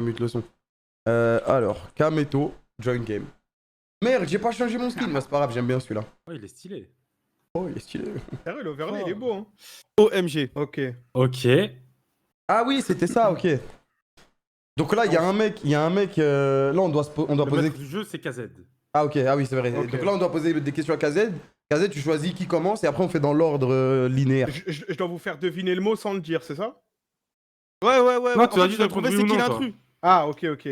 Mute le son. Alors, Kameto, join game. Merde, j'ai pas changé mon skin, mais c'est pas grave, j'aime bien celui-là. Oh, il est stylé. Oh, il est stylé. Sérieux, l'overlay, il est Oh. beau, hein. OMG. Ok. Ok. Ah oui, c'était ça, ok. Donc là, il y a un mec, là on doit, on doit Le poser... maître du jeu, c'est KZ. Ah ok, ah oui, c'est vrai. Ok. Donc là, on doit poser des questions à KZ. KZ, tu choisis qui commence et après on fait dans l'ordre linéaire. Je dois vous faire deviner le mot sans le dire, c'est ça? Ouais. Non, En tu as fait, dit tu dois répondre trouver oui c'est ou qui non, toi. l'intrus. Ah, ok.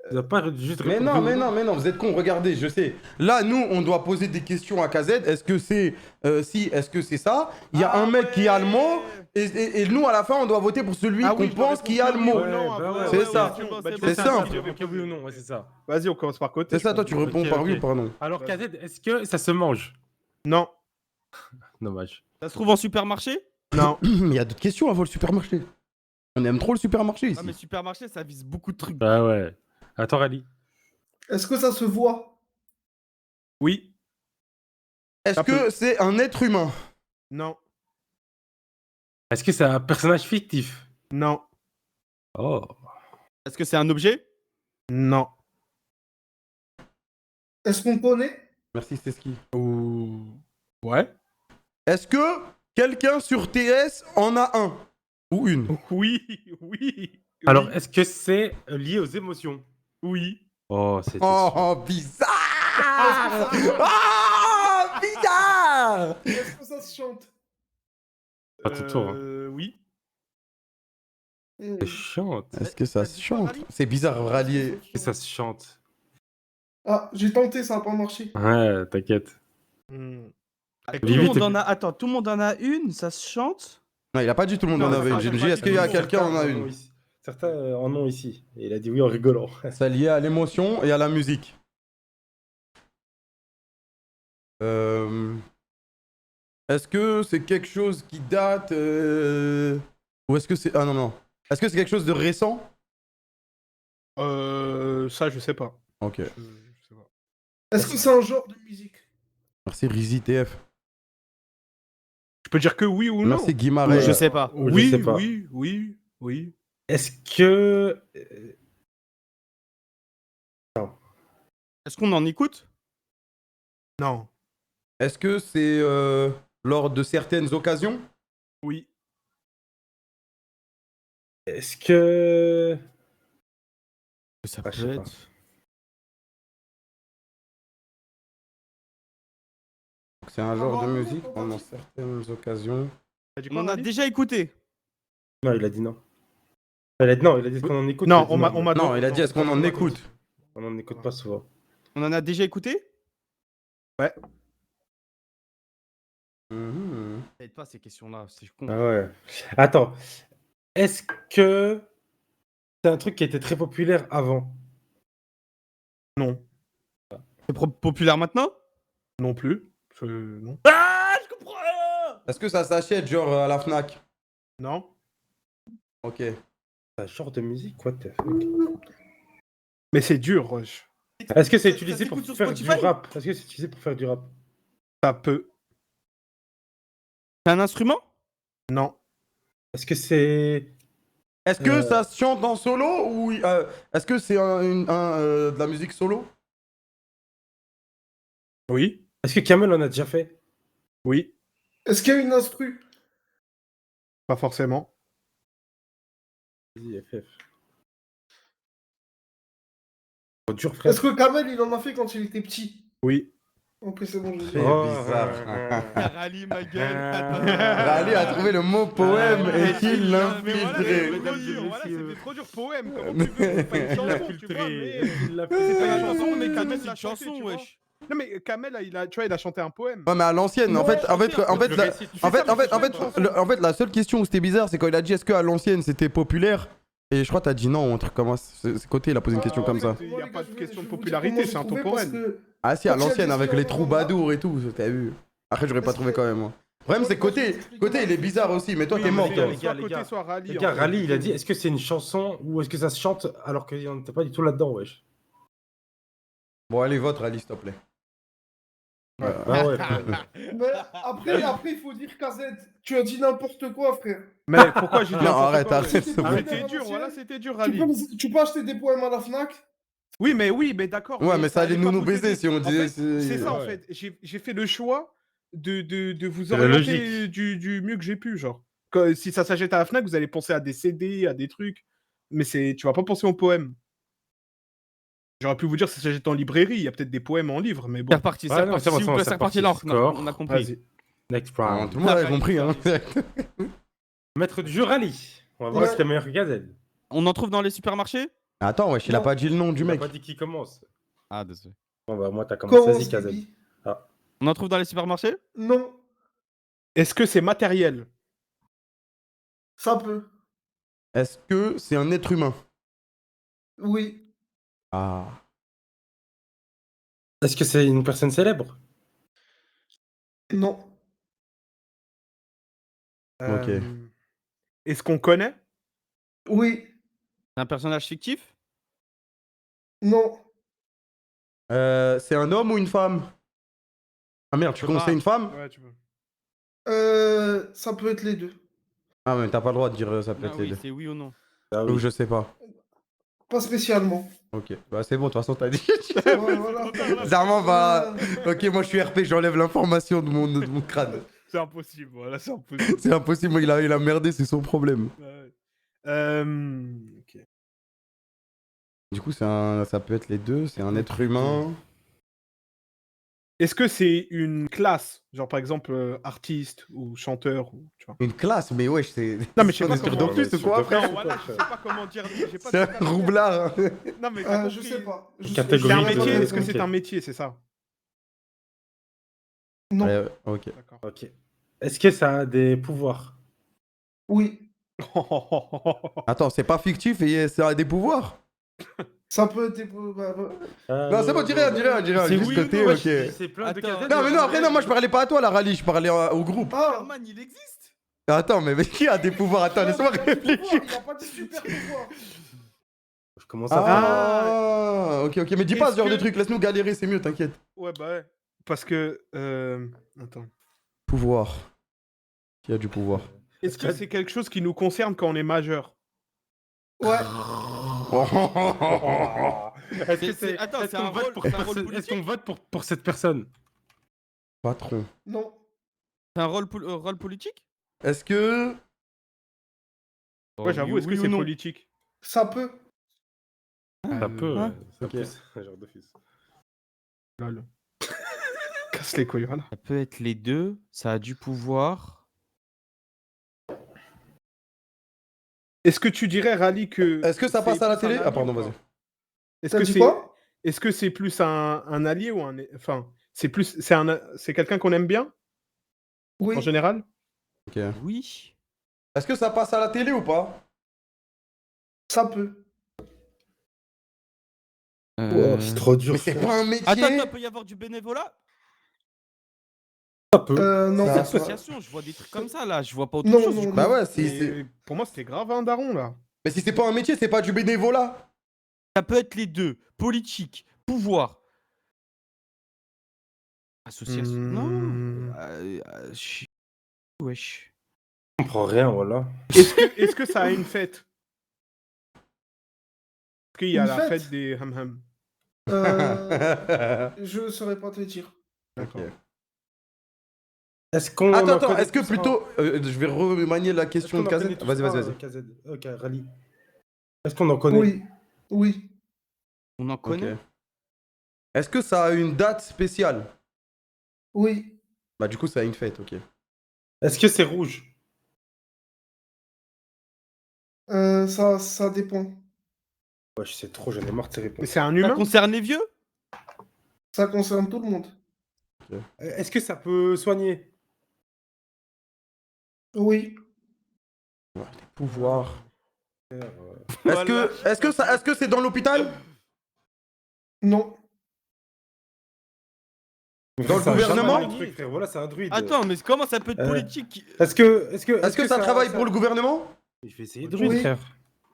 Tu dois pas juste Mais répondre oui ou non, vous êtes cons, regardez, je sais. Là, nous, on doit poser des questions à KZ. Est-ce que c'est est-ce que c'est ça? Il y a un mec qui a le mot, et nous, à la fin, on doit voter pour celui qu'on pense qui a le mot. C'est ça. C'est simple. Ok, oui ou non, ouais, c'est ça. Vas-y, on commence par côté. C'est ça, toi, tu réponds Ok, par oui ok. ou par non. Alors, KZ, est-ce que ça se mange? Non. Dommage. Ça se trouve en supermarché? Non. Il y a d'autres questions avant le supermarché. On aime trop le supermarché ici. Ah, mais supermarché, ça vise beaucoup de trucs. Bah ouais. Attends, Rally. Est-ce que ça se voit? Oui. Est-ce Ça que peut. c'est un être humain? Non. Est-ce que c'est un personnage fictif? Non. Oh. Est-ce que c'est un objet? Non. Est-ce qu'on connaît? Merci, c'est ski. Ou... Ouais. Est-ce que quelqu'un sur TS en a un? Ou une? Oui. Alors, est-ce que c'est lié aux émotions? Oui. Oh, c'est Oh, bizarre! Oh, bizarre! Est-ce que ça se chante? pas ton tour. Hein. Oui. C'est chiant. Est-ce que ça se chante? C'est bizarre, rallier. Et ça se chante. Ah, j'ai tenté, ça n'a pas marché. Ouais, t'inquiète. Hmm. Tout Vivi, le monde t'es- en a. Attends, tout le monde en a une, ça se chante? Non, il a pas dit tout le monde en avait une. J'ai dit, est-ce qu'il y a quelqu'un en a une? Certains en ont ici. Et il a dit oui en rigolant. C'est lié à l'émotion et à la musique. Est-ce que c'est quelque chose qui date ou est-ce que c'est... Ah non. Est-ce que c'est quelque chose de récent? Ça, je sais pas. Ok. Je sais pas. Est-ce que c'est un genre de musique? Merci Rizzy TF. Je peux dire que oui ou non? Merci Guimarães. Je sais pas. Je Oui, sais pas. oui. Est-ce que... Est-ce qu'on en écoute? Non. Est-ce que c'est lors de certaines occasions? Oui. Est-ce que... Ça Ah, je sais pas. C'est un genre de musique pendant certaines occasions. T'as dit On quoi, en a Rally? déjà écouté. Non, il a dit non. Il a dit non, il a dit qu'on en écoute. Non, il a dit on m'a Non, il a dit est-ce qu'on en écoute? On n'en écoute pas souvent. On en a déjà écouté? Mhm. Peut-être pas ces questions-là, c'est con. Ah ouais. Attends. Est-ce que c'est un truc qui était très populaire avant? Non. C'est populaire maintenant? Non plus. Non. Ah, je comprends. Est-ce que ça s'achète genre à la Fnac? Non. Ok. C'est un genre de musique, what the fuck? Mais c'est dur, Rush. Est-ce que c'est Ça utilisé pour s'écoute sur faire du Spotify? rap? Est-ce que c'est utilisé pour faire du rap? Ça peut. C'est un instrument? Non. Est-ce que c'est... Est-ce que ça se chante en solo ou est-ce que c'est de la musique solo? Oui. Est-ce que Kamel en a déjà fait? Oui. Est-ce qu'il y a une instru? Pas forcément. Vas-y, FF. Oh, dur, frère. Est-ce que Kamel, il en a fait quand il était petit? Oui. Ok, c'est bon, je Très l'ai. bizarre. Rallye ma gueule. Rally a trouvé le mot poème et qu'il l'a Mais voilà, filtré. c'était trop dur. Voilà, c'était trop dur. Poème. Comment tu veux? C'est pas une chanson, tu vois, mais... Il l'a C'est pas une filtré. chanson, mais Kamel, Kamel c'est l'a une chanté, chanson, tu vois. wesh. Non, mais Kamel, tu vois, il a chanté un poème. Ouais, mais à l'ancienne, en fait, la seule question où c'était bizarre, c'est quand il a dit est-ce qu'à l'ancienne c'était populaire? Et je crois que t'as dit non ou un truc comme ça. C'est côté, il a posé une question comme ça. Il n'y a pas de question de popularité, c'est intemporel. Ah si, à Quand il y a l'ancienne des avec histoires les troubadours et tout, t'as vu. Après, j'aurais pas trouvé quand même. Moi. Le problème, c'est côté, il est bizarre aussi, mais toi, t'es mort, toi. les gars, les gars. Soit Rally. Les gars, Rally, il a dit est-ce que c'est une chanson ou est-ce que ça se chante alors qu'on n'était pas du tout là-dedans, wesh? Bon, allez, vote, Rally, s'il te plaît. Ah ouais. Mais après, il faut dire KZ. Tu as dit n'importe quoi, frère. Mais pourquoi j'ai dit Non, n'importe arrête, quoi, arrête, ouais. s'il te plaît. C'était dur, voilà, c'était dur, Tu Rally. tu peux acheter des poèmes à la Fnac. Oui, mais d'accord. Ouais, mais ça allait pas nous vous baiser aider. si on En disait. fait, c'est ça, en Ouais. fait. J'ai fait le choix de vous C'est la orienter du mieux que j'ai pu, genre. Si ça s'achète à la Fnac, vous allez penser à des CD, à des trucs. Mais tu vas pas penser aux poèmes. J'aurais pu vous dire si ça s'achète en librairie, il y a peut-être des poèmes en livre, mais C'est bon. reparti, Ouais, c'est non, reparti. c'est bon, S'il c'est vous plaît, bon, c'est c'est reparti reparti, là, score. on a compris. Vas-y. Next Ah, round. tout le monde a compris, hein. Maître du jeu rallye. On va voir Ouais. si t'es meilleur que KZ. On en trouve dans les supermarchés? Attends, wesh, il a Non. pas dit le nom du Tu m'as mec. pas dit qui commence. Ah, désolé. Bon bah moi t'as commencé, vas-y Commence, KZ. Bibi. On en trouve dans les supermarchés? Non, Est-ce que c'est matériel? ça peut. Est-ce que c'est un être humain? Oui. Ah. Est-ce que c'est une personne célèbre? Non. Ok. Est-ce qu'on connaît? Oui. C'est un personnage fictif? Non. C'est un homme ou une femme? Ah merde, tu conseilles une femme? Ouais, tu peux. Ça peut être les deux. Ah, mais t'as pas le droit de dire ça peut Ah être les oui, deux. c'est oui ou non. Ah Ou oui. je sais pas. Pas spécialement. Ok. Bah, c'est bon, de toute façon, t'as dit. Ouais, voilà. Zarman va. Ok, moi je suis RP, j'enlève l'information de mon crâne. C'est impossible, voilà, c'est impossible. C'est impossible, il a merdé, c'est son problème. Ouais. Ok. Du coup, ça peut être les deux, c'est un être humain. Est-ce que c'est une classe? Genre par exemple artiste ou chanteur ou tu vois. Une classe, mais wesh, c'est. Non, mais je sais On pas est sur comment- Dofus Ouais, ou quoi, sur Dofus. frère? Non, voilà, je sais pas comment dire. j'ai pas C'est de un caractère. roublard. Hein. Non, mais t'as Je compris. sais pas. Je Catégorie C'est un de- métier? Est-ce que ok. c'est un métier, c'est ça? Non. Ok. D'accord. Ok. Est-ce que ça a des pouvoirs? Oui. Attends, c'est pas fictif et ça a des pouvoirs? Ça peut être. Non, c'est bon, dis rien, dis rien, dis rien. C'est Juste oui que ou t'es, non, ok. c'est plein de Attends. KZ. Non, mais non, après, non, moi je parlais pas à toi, la rallye, je parlais au groupe. Ah. Superman, il existe? Attends, mais qui a des pouvoirs? Attends, laisse-moi réfléchir. Il a pas dit super pouvoir. Je commence à faire. Ah, ok, ok, mais dis pas Est-ce ce genre de que- truc, laisse-nous galérer, c'est mieux, t'inquiète. Ouais, bah ouais. Parce que. Attends. Pouvoir. Qui a du pouvoir? Est-ce que c'est quelque chose qui nous concerne quand on est majeur? Ouais. Est-ce que c'est. Attends, Est-ce c'est qu'on un vote rôle- pour c'est un personne- rôle Est-ce politique qu'on vote pour cette personne? Patron. Non. C'est un rôle politique? Est-ce que. Ouais, j'avoue, est-ce que Oui ou c'est non? politique? Ça peut. Ça peut. hein. Ça Ok. peut, c'est un genre de fils. Lol. Casse les couilles, voilà. Ça peut être les deux, ça a du pouvoir. Est-ce que tu dirais, Rally, que. Est-ce que ça c'est passe à la plus un télé? Ah, allié pardon, ou pas? vas-y. Est-ce T'as que dit c'est. quoi? Est-ce que c'est plus un allié ou un. Enfin, c'est plus. C'est quelqu'un qu'on aime bien, Oui. en général? Ok. Oui. Est-ce que ça passe à la télé ou pas? Ça peut. Oh, c'est trop dur. Mais c'est pas un métier. Attends, peut y avoir du bénévolat? Ça peut. Non. Ça- ça- Association, je vois des trucs comme ça là, je vois pas autre Non, chose. non, du coup. Bah ouais, si Mais c'est. pour moi, c'était grave un daron, là. Mais si c'est pas un métier, c'est pas du bénévolat. Ça peut être les deux, politique, pouvoir. Association. Non. Hmm. Wesh. Je comprends rien, voilà. Est-ce que ça a une fête? Est-ce qu'il y a Une la fête fête des ham-ham? Je saurais pas te dire. D'accord. Ok. Est-ce qu'on. en Attends, connaît est-ce que tous plutôt. Je vais remanier la Est-ce question qu'on de en connaît Kazet. tous Vas-y, un, vas-y, vas-y. KZ. Ok, rallye. Est-ce qu'on en connaît? Oui. Oui. On en Ok. connaît. Est-ce que ça a une date spéciale? Oui. Bah, du coup, ça a une fête, ok. Est-ce que c'est rouge? Ça dépend. Ouais, je sais trop, j'en ai marre de ces Mais réponses. c'est un Ça humain? concerne les vieux? Ça concerne tout le monde. Est-ce que ça peut soigner? Oui. Pouvoir. Euh, Est-ce que c'est dans l'hôpital? Non. Dans le c'est un gouvernement? chaman, le truc, frère. Voilà, c'est un druide. Attends, mais comment ça peut être Euh, politique? Est-ce que. Est-ce que ça travaille pour le gouvernement? Je vais essayer de Oui. druide, frère.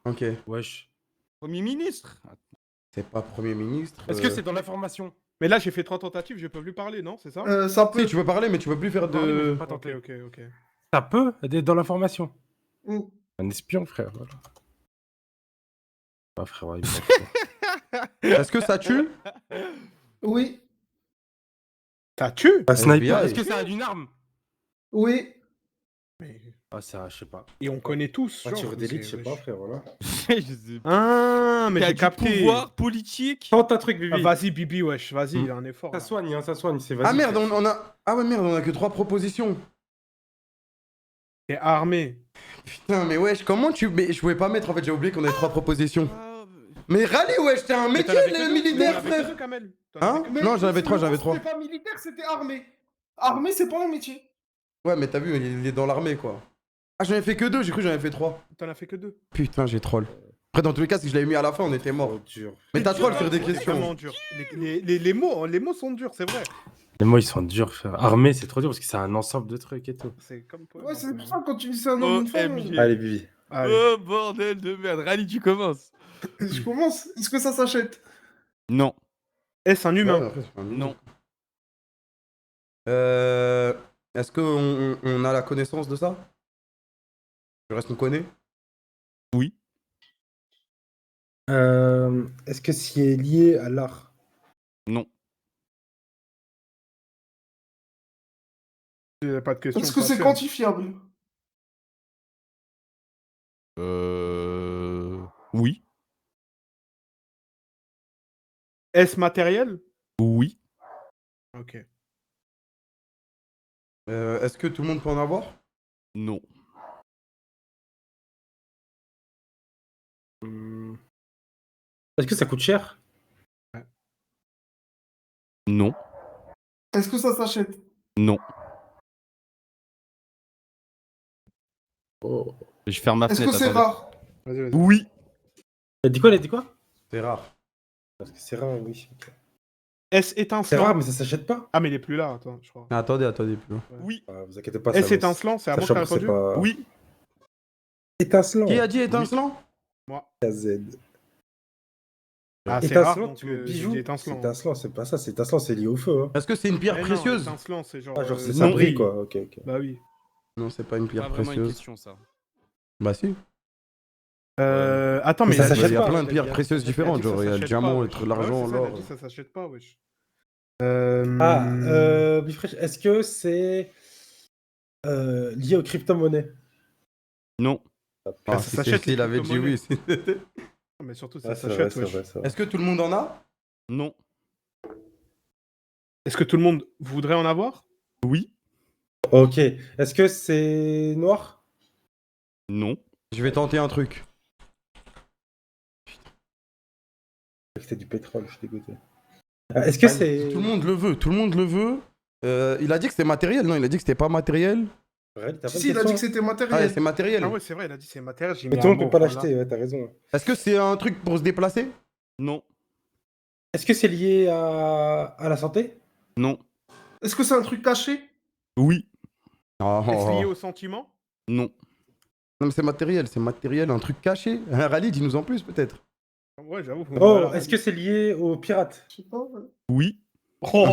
Ok. Wesh. Premier ministre? C'est pas Premier ministre. Est-ce que c'est dans l'information? Mais là, j'ai fait 3 tentatives, je peux plus parler, non? C'est ça? Ça peut. Si, tu peux parler, mais tu peux plus faire de. Pas Ok, tenter. ok. Ça peut être dans l'information. Mm. Un espion, frère. Voilà. Ah, frère, ouais, il est Est-ce que ça tue? Oui, Ça tue? Un sniper. FBI. Est-ce que ça a une arme? oui. Ah, ça, je sais pas. Et on connaît tous. Un genre, tir d'élite, c'est- je sais pas, frère, voilà. Je sais pas. Ah, mais T'as j'ai du capté. pouvoir politique. Tente un truc, Bibi. Ah, vas-y, Bibi, wesh, vas-y, il a un effort. Ça là. soigne, hein, ça soigne. C'est vas-y. Ah merde, frère. on a. Ah ouais, merde, on a que 3 propositions. T'es armé. Putain, mais wesh, comment tu. Mais je pouvais pas mettre, en fait, j'ai oublié qu'on avait 3 propositions. Ah, Mais rallye, wesh, t'es un Mais métier, t'en avais que le deux, militaire, t'en avais que frère. deux, Kamel. T'en Hein avais que deux. Non, j'en avais 3, j'avais Le 3. C'était pas militaire, c'était armé. Armé, c'est pas un métier. Ouais, mais t'as vu, il est dans l'armée, quoi. Ah, j'en ai fait que 2, j'ai cru que j'en avais fait 3. T'en as fait que 2. Putain, j'ai troll. Après, dans tous les cas, si je l'avais mis à la fin, on était mort. Oh, dur. Mais t'as troll sur des C'est vraiment questions. dur. Les mots sont durs, c'est vrai. Les mots, ils sont durs, frère. Armée, c'est trop dur parce que c'est un ensemble de trucs et tout. C'est comme toi. Ouais, c'est pour ça quand tu dis c'est un homme ou une femme. OMG. Allez, Bibi. Allez. Oh bordel de merde. Rallye, tu commences. Je commence. Est-ce que ça s'achète? Non. Est-ce un Ouais, humain? après, c'est pas un humain. Non. Est-ce qu'on a la connaissance de ça? Le reste, on connaît? Oui. Est-ce que c'est lié à l'art? Non. Pas de question. Est-ce que c'est facile. quantifiable? Oui. Est-ce matériel? Oui. Ok. Est-ce que tout le monde peut en avoir? Non. Est-ce que ça coûte cher? Non. Est-ce que ça s'achète? Non. Oh. Je ferme ma Est-ce fenêtre. que c'est attendez. rare? Vas-y. Oui. Elle a dit quoi? C'est rare. Parce que c'est rare, oui. Ok. Est-ce C'est étincelant? rare, mais ça s'achète pas. Ah, mais il est plus là, attends, je crois. Ah, attendez, plus loin. Oui. Ah, vous inquiétez pas. Est-ce ça- étincelant? C'est à moi qui sachant a que c'est répondu? pas- Oui. Étincelant. Qui a dit étincelant? KZ. Ah, c'est rare, Étincelant, donc tu me j'ai bijou. dit C'est étincelant. étincelant, c'est pas ça. C'est étincelant, c'est lié au feu. Hein. Est-ce que c'est une pierre Eh non, précieuse? étincelant, c'est genre. Ah, genre, c'est non, ça brille, oui. quoi. Ok, ok. Bah oui. Non, c'est pas une Pas pierre vraiment une précieuse. question ça. Bah si. Attends, mais Ça il a dit- s'achète Il y a pas, plein de il a pierres dit- précieuses il a différentes. dit que ça Genre, il y a le s'achète diamant, pas, le wesh. truc, Ouais, l'argent, c'est ça, il a l'or. dit ça s'achète pas, wesh. Bifresh, est-ce que c'est lié aux crypto-monnaies? Non. Ah, ça si s'achète, les il avait dit oui. Mais surtout, ça Ouais, c'est vrai, s'achète, c'est wesh. vrai, c'est vrai. Est-ce que tout le monde en a? Non. Est-ce que tout le monde voudrait en avoir? Oui. Ok. Est-ce que c'est noir? Non. Je vais tenter un truc. C'était du pétrole, je suis dégoûté. Est-ce que Ah, c'est. Tout le monde le veut, tout le monde le veut. Il a dit que c'était matériel, non? Il a dit que c'était pas matériel. Réel, t'as pas Si, une il a dit question que c'était Ah, matériel. c'est matériel. Ah ouais, c'est vrai, il a dit c'est matériel. j'ai Mais mis tout le un monde mot, peut pas voilà. l'acheter, ouais, t'as raison. Est-ce que c'est un truc pour se déplacer? Non. Est-ce que c'est lié à la santé? Non. Est-ce que c'est un truc caché? Oui. Oh. Est-ce lié au sentiment? Non. Non, mais c'est matériel, un truc caché. Un rallye, dis-nous en plus peut-être. Ouais, j'avoue. Oh, voilà. est-ce que c'est lié aux pirates? Je sais pas. Oui. Oh,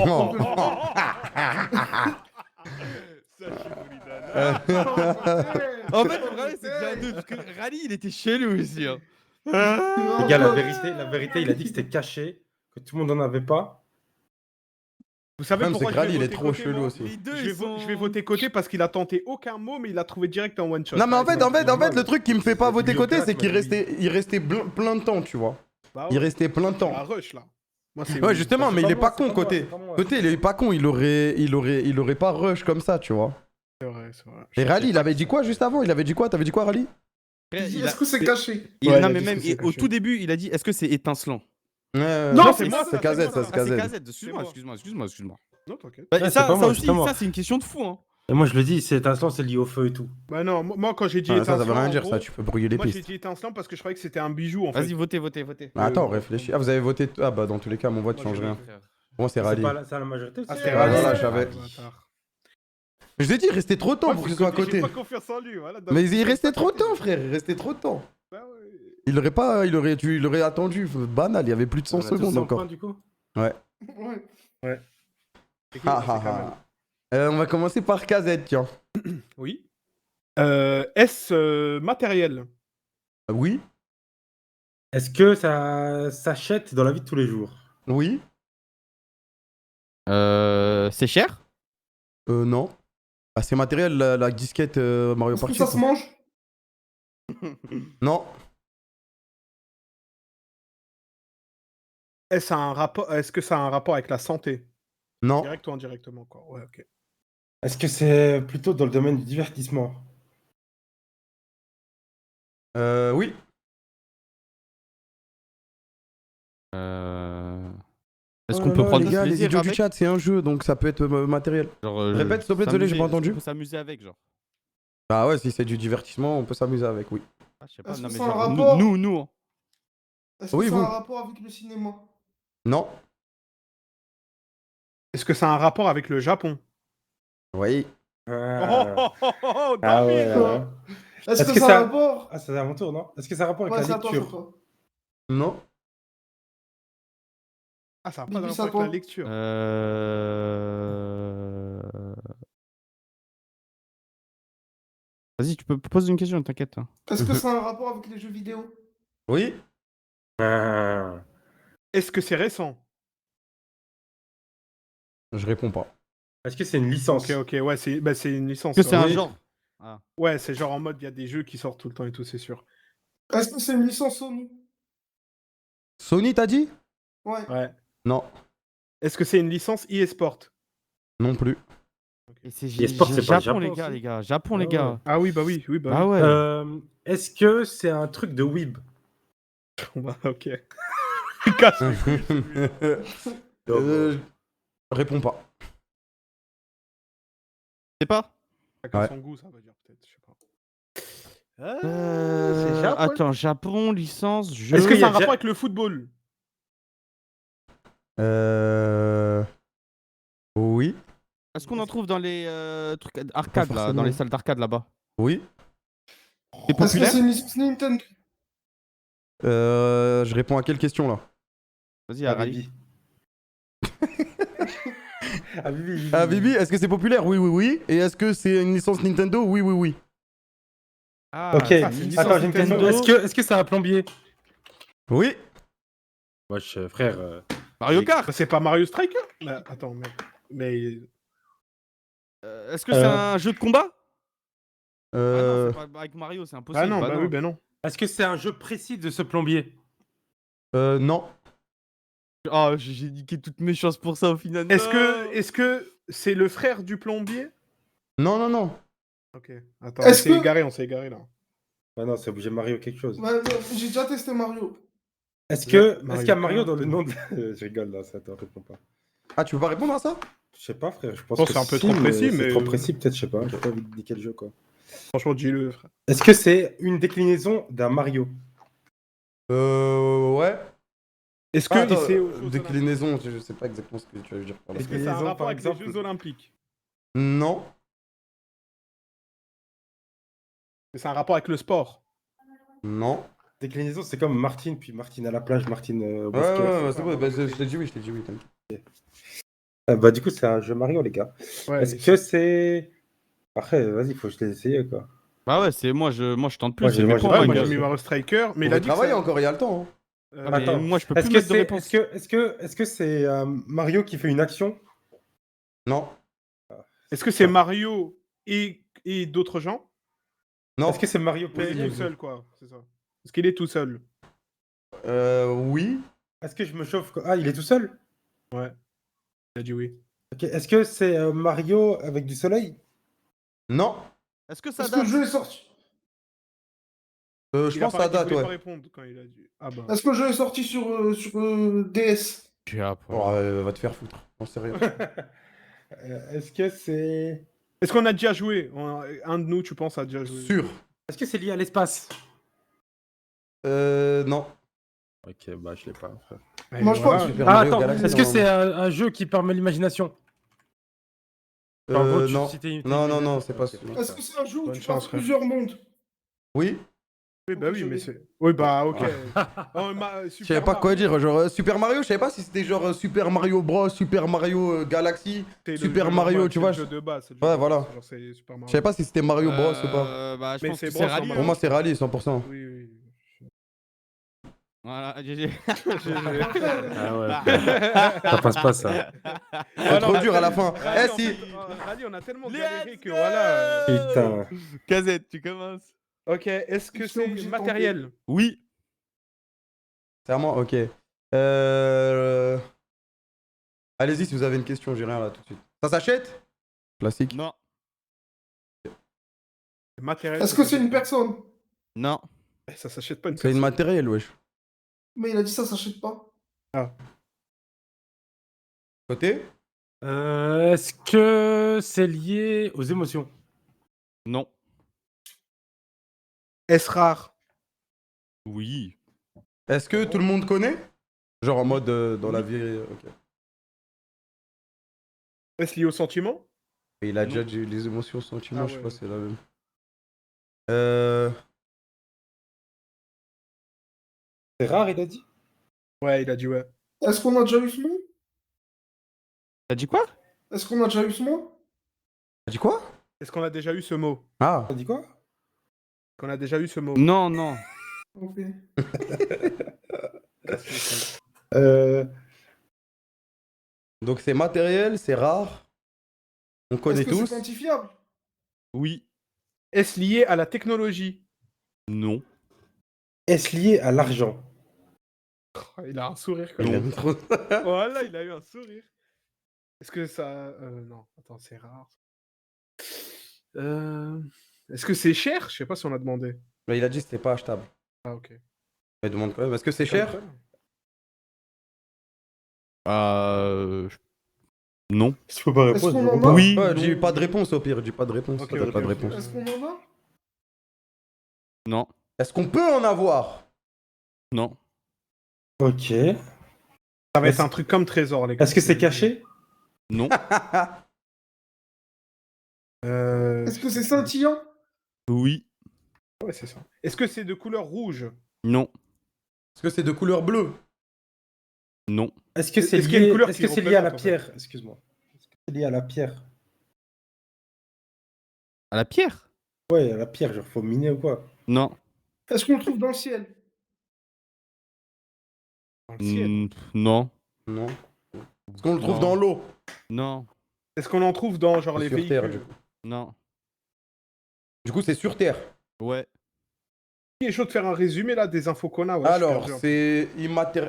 En fait, le problème, c'est qu'il y a deux. Parce que Rally, il était chez lui aussi. Hein. Les gars, la vérité, il a dit que c'était caché, que tout le monde en avait pas. Vous savez Le problème, pourquoi c'est que je vais Rally, il est voter trop côté, chelou moi aussi. Les deux, Je ils vais, sont... je vais voter côté parce qu'il a tenté aucun mot, mais il a trouvé direct en one shot. Non, mais en fait, normal. le truc qui me fait pas C'est voter du côté, pirate, c'est qu'il moi, j'ai restait plein de temps, tu vois. Bah Il ouais, restait plein de à temps. rush là. Moi, c'est Ouais, justement, mais il est pas C'est con moi, côté. c'est pas moi. Côté, il est pas con, il aurait pas rush comme ça, tu vois. C'est vrai, c'est vrai. Et Rally, il avait dit quoi juste avant? Il avait dit quoi? T'avais dit quoi, Rally? Après, il a- Est-ce que c'est caché? il- Ouais, non, il a mais dit même que c'est au caché. tout début, il a dit est-ce que c'est étincelant? Non, c'est moi, c'est ça, KZ, c'est ça, moi, c'est Ah, c'est KZ. KZ. Excuse-moi, moi. excuse-moi. Non, t'inquiète. Bah, Ouais, ça, c'est pas ça moi, aussi, justement. ça, c'est une question de fou. Hein. Et moi, je le dis, c'est étincelant, c'est lié au feu et tout. Bah non, moi quand j'ai dit Ah, étincelant, ça veut rien en dire, gros, ça, tu peux brouiller les moi j'ai pistes. dit étincelant parce que je croyais que c'était un bijou en fait. Vas-y, votez. Ah, attends, réfléchis. Ah, vous avez voté. Ah, bah, dans tous les cas, mon vote Moi, change j'ai rien. voté. Pour moi, c'est Rally. C'est à la majorité. Ah, c'est- c'était Ah, Rally. voilà, Ah, j'avais- bâtard. Je t'ai dit, il restait trop de temps Moi, pour que j'ai ce soit à j'ai côté. pas confiance en lui, voilà. donc Mais c'est il comme restait ça trop de que- temps, frère. Il restait trop de temps. Bah ouais. Il aurait attendu banal. Il y avait plus de 100 On a tous secondes 100 encore. points, du coup. Ouais. Ouais. C'est qui, Ah, c'est ah, Kamel. ah. On va commencer par KZ, tiens. Oui. Est-ce matériel? Oui, Est-ce que ça s'achète dans la vie de tous les jours? oui, C'est cher? non. Ah, c'est matériel, la disquette Mario Est-ce que Party. ça se quoi. mange? Non, Est-ce que ça a un rapport avec la santé? non, Direct ou indirectement, quoi. Ouais, ok. Est-ce que c'est plutôt dans le domaine du divertissement? oui. Est-ce Oh qu'on là peut là, prendre les du gars, les plaisir idiots du avec? chat, c'est un jeu, donc ça peut être matériel. Genre, Répète, s'il te plaît, désolé, j'ai pas s'amuser- entendu. On peut s'amuser avec, genre. Bah ouais, si c'est du divertissement, on peut s'amuser avec, oui. Ah, je sais pas, Est-ce non que mais c'est un genre, rapport? nous, hein. Est-ce que Oui, ça a vous. un rapport avec le cinéma? Non, Est-ce que ça a un rapport avec le Japon? oui. Oh, Ah ouais, David! ouais. Est-ce Est-ce que que ça a un ça... rapport? Ah, c'est à mon tour, non? Est-ce que ça a un rapport avec Ouais, la c'est à toi, c'est à lecture? toi. Non, Ah, ça n'a pas Bibi, de rapport c'est à avec toi. la lecture. Vas-y, tu peux poser une question, t'inquiète. Est-ce que ça a un rapport avec les jeux vidéo? oui, Ah. Est-ce que c'est récent? je réponds pas. Est-ce que c'est une licence? Ok, ouais, c'est une licence. Est-ce que c'est ça. un Oui. genre? Ah. Ouais, c'est genre en mode, il y a des jeux qui sortent tout le temps et tout, c'est sûr. Est-ce que c'est une licence Sony? Sony, t'as dit? Ouais. Ouais. Non, Est-ce que c'est une licence e-sport? non plus. Et c'est sport, c'est pas le Japon, Japon les gars, aussi. les gars. Japon, les Ah gars. ouais. Ah oui, bah oui, Ah ouais. Est-ce que c'est un truc de Weeb? Bah, ok. Casse les couilles. Je réponds pas. C'est pas? Chacun Ouais. son goût, ça veut dire peut-être, je sais pas. c'est Japon. Attends, Japon, licence, jeu. Est-ce que qu'il y ça a a un rapport déjà- avec le football? Oui, Est-ce qu'on en trouve dans les trucs arcades, là, dans les salles d'arcade là-bas? oui. C'est Est-ce que populaire? c'est une licence Nintendo? Je réponds à quelle question là? Vas-y, Ah, Arali. Bibi. Ah, Bibi. Ah, Bibi, est-ce que c'est populaire? Oui, oui, oui. Et est-ce que c'est une licence Nintendo? Oui, oui, oui. Ah, Ok, ça, c'est une licence attends, j'ai une question. Nintendo. Est-ce que c'est un plombier? Oui. Wesh, frère. Mario Kart. Bah, c'est pas Mario Striker? Bah, attends, mais... Est-ce que c'est un jeu de combat? Ah non, Euh, c'est pas avec Mario, c'est impossible. Ah non, bah bah oui, bah non. Est-ce que c'est un jeu précis de ce plombier? non. Oh, j'ai niqué toutes mes chances pour ça au final. Est-ce que c'est le frère du plombier? Non, non, non. Ok, attends, Est-ce que- on s'est égaré là. Ah non, c'est obligé Mario quelque chose. Ouais, non, j'ai déjà testé Mario. Est-ce Ouais, qu'il y a Mario Mario Kart. dans le nom de... Je rigole là, ça te répond pas. Ah, tu peux pas répondre à ça? Je sais pas, frère. Je pense Oh, que c'est un peu si, trop précis, c'est mais- trop précis, peut-être, je sais pas. J'ai pas envie de dire quel jeu, quoi. Franchement, dis-le, frère. Est-ce que c'est une déclinaison d'un Mario? Ouais. Est-ce Ah, que attends, c'est aux Jeux déclinaison, je sais pas exactement ce que tu veux dire par là. Est-ce que ça a un Déclinaison, rapport par avec exemple. les Jeux Olympiques? Non. Est-ce que c'est un rapport avec le sport? Non. Déclinaison, c'est comme Martine, puis Martine à la plage, Martine au Ouais, basket. ouais, ouais, c'est bon. Bah, je t'ai dit oui, t'inquiète. Bah, du coup, c'est un jeu Mario, les gars. Ouais. Est-ce que c'est. Après, vas-y, faut que je l'ai essayé, quoi. Bah ouais, c'est moi je tente plus. Moi, c'est j'ai- mes moi, j'ai points, pas Ouais, les moi gars. j'ai mis Mario Striker, mais Mais il a dit que travailler ça- encore, il y a le temps. Hein. Mais Attends, moi je peux Est-ce plus que mettre de c'est réponse. est-ce que c'est Mario qui fait une action? Non. Est-ce que c'est Mario et d'autres gens? Non. Est-ce que c'est Mario Ou il est Pelé? tout seul, quoi? C'est ça. Est-ce qu'il est tout seul? Oui. Est-ce que je me chauffe? Ah, il est tout seul? Il a dit oui. Ok. Est-ce que c'est Mario avec du soleil? Non. Est-ce que ça Est-ce que le date? jeu est sorti? Je pense à qu'il date, voulait pas ouais. répondre quand il a dit. Ah bah. Est-ce que le jeu est sorti sur DS? Oh, va te faire foutre. J'en sais rien. Est-ce que c'est. Est-ce qu'on a déjà joué? Un de nous, tu penses, a déjà joué? Sûr. Est-ce que c'est lié à l'espace? Non. Ok, bah je l'ai pas, frère. Ouais, Moi, je voilà. pense- Super Ah, Mario attends, Galaxy, est-ce que normalement. c'est un jeu qui permet l'imagination? En gros, tu Non. citais une- Non, non, non, c'est pas Ok. celui. Est-ce que c'est un jeu où Bonne tu chance, passes frère. plusieurs mondes? Oui. Oui, bah oui, je mais l'ai. c'est. Oui, bah ok. Oh, Je savais pas quoi dire, genre Super Mario, je savais pas si c'était genre Super Mario Bros, Super Mario Galaxy, Super Mario, tu vois. C'est le jeu de base. Ouais, voilà. Genre, c'est Super Je Mario. savais pas si c'était Mario Bros ou pas. Bah, je Mais pense c'est que Bros c'est en rallye. Mario. Pour moi, c'est rallye 100%. Oui, oui. Voilà, GG. Ah ouais, ça passe pas ça. C'est trop dur à la fin. Rallye, Eh, en si. fait, Rallye, on a tellement Let's galéré que go voilà. Putain. Kazette, tu commences. Ok, est-ce que Je suis c'est obligé de matériel? Oui. C'est à moi, ok. Euh... Allez-y si vous avez une question, j'ai rien là tout de suite. Ça s'achète? Classique. Non. Matériel. Est-ce que c'est une personne? Non. Ça s'achète pas une C'est une personne. matériel, wesh. Mais il a dit ça s'achète pas. Côté? Est-ce que c'est lié aux émotions? Non. Est-ce rare? Oui. Est-ce que tout le monde connaît? Genre en mode dans la vie. Ok. Est-ce lié au sentiment? Et il a Non. déjà dit les émotions, sentiments, Ah je sais ouais. pas si c'est la même. C'est rare, il a dit? Ouais, il a dit ouais. Est-ce qu'on a déjà eu ce mot? T'as dit quoi? Est-ce qu'on a déjà eu ce mot? T'as dit quoi? Est-ce qu'on a déjà eu ce mot? Ah. T'as dit quoi? Qu'on a déjà eu ce mot? Non, non. Ok. Donc c'est matériel, c'est rare. On connaît Est-ce que c'est tous. quantifiable? Oui. Est-ce lié à la technologie? Non. Est-ce lié à l'argent? Oh, il a un sourire quand Il même. aime trop. Voilà, il a eu un sourire. Est-ce que ça. Non, attends, c'est rare. Est-ce que c'est cher? Je sais pas si on a demandé. Mais il a dit que c'était pas achetable. Ah, ok. Il demande quand même. Est-ce que c'est cher? Non. Si tu peux pas Est-ce répondre, qu'on en réponds a? pas. Oui. Ouais, non. dis pas de réponse au pire, dis pas de réponse. Ok, T'as ok, pas de ok. réponse. Est-ce qu'on en a? Non. Est-ce qu'on peut en avoir? Non. Ok. Ça va être un truc comme trésor, les gars. Est-ce que c'est caché? Non. Est-ce que c'est scintillant? Oui. Ouais, c'est ça. Est-ce que c'est de couleur rouge? Non. Est-ce que c'est de couleur bleue? Non. Est-ce que c'est Est-ce qu'il y a une lié... couleur Est-ce qui que c'est lié à la représente, en fait pierre? Excuse-moi. Est-ce que c'est lié à la pierre? À la pierre? Ouais, à la pierre, genre faut miner ou quoi? Non. Est-ce qu'on le trouve dans le ciel? Dans le ciel. Non. Non. Est-ce qu'on le trouve Non. dans l'eau? Non. Est-ce qu'on en trouve dans genre les Sur véhicules? Terre, du coup. Non. Du coup, c'est sur Terre. Ouais. Il est chaud de faire un résumé là des infos qu'on a. Ouais, je suis Alors, perdu un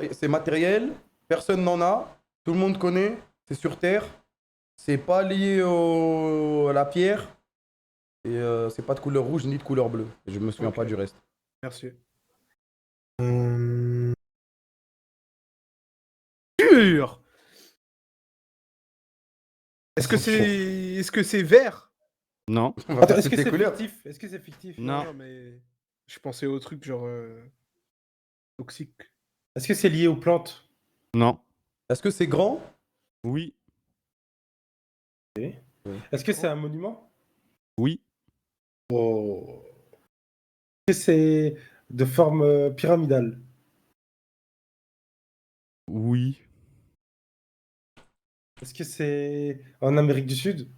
peu. c'est matériel, personne n'en a, tout le monde connaît, c'est sur Terre, c'est pas lié à la pierre, et c'est pas de couleur rouge ni de couleur bleue. Et je me souviens Ok. pas du reste. Merci. Dur. Est-ce que c'est vert? Non. On va Attends, faire est-ce que toutes les c'est couleurs. fictif? Est-ce que c'est fictif? Non. mais je pensais au truc genre toxique. Est-ce que c'est lié aux plantes? Non. Est-ce que c'est grand? Oui. Est-ce que c'est un monument? Oui. Oh. Est-ce que c'est de forme pyramidale? Oui. Est-ce que c'est en Amérique du Sud?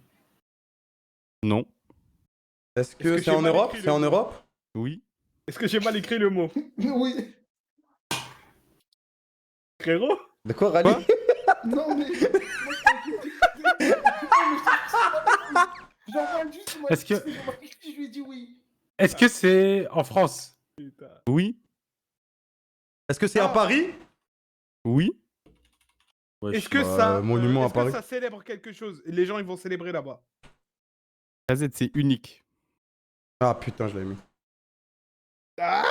Non. Est-ce que que j'ai c'est en mal Europe? écrit le C'est en mot Europe? Oui. Est-ce que j'ai mal écrit le mot? Oui. Frérot? De quoi, Rally? Non, mais. J'en juste. Est-ce que- Je lui ai dit oui. Est-ce que c'est en France? Putain. Oui. Est-ce que c'est à Paris? Oui. Est-ce que ça, monument à est-ce que Paris. ça célèbre quelque chose? Les gens ils vont célébrer là-bas. Kazette, c'est unique. Ah putain, je l'ai mis. Ah,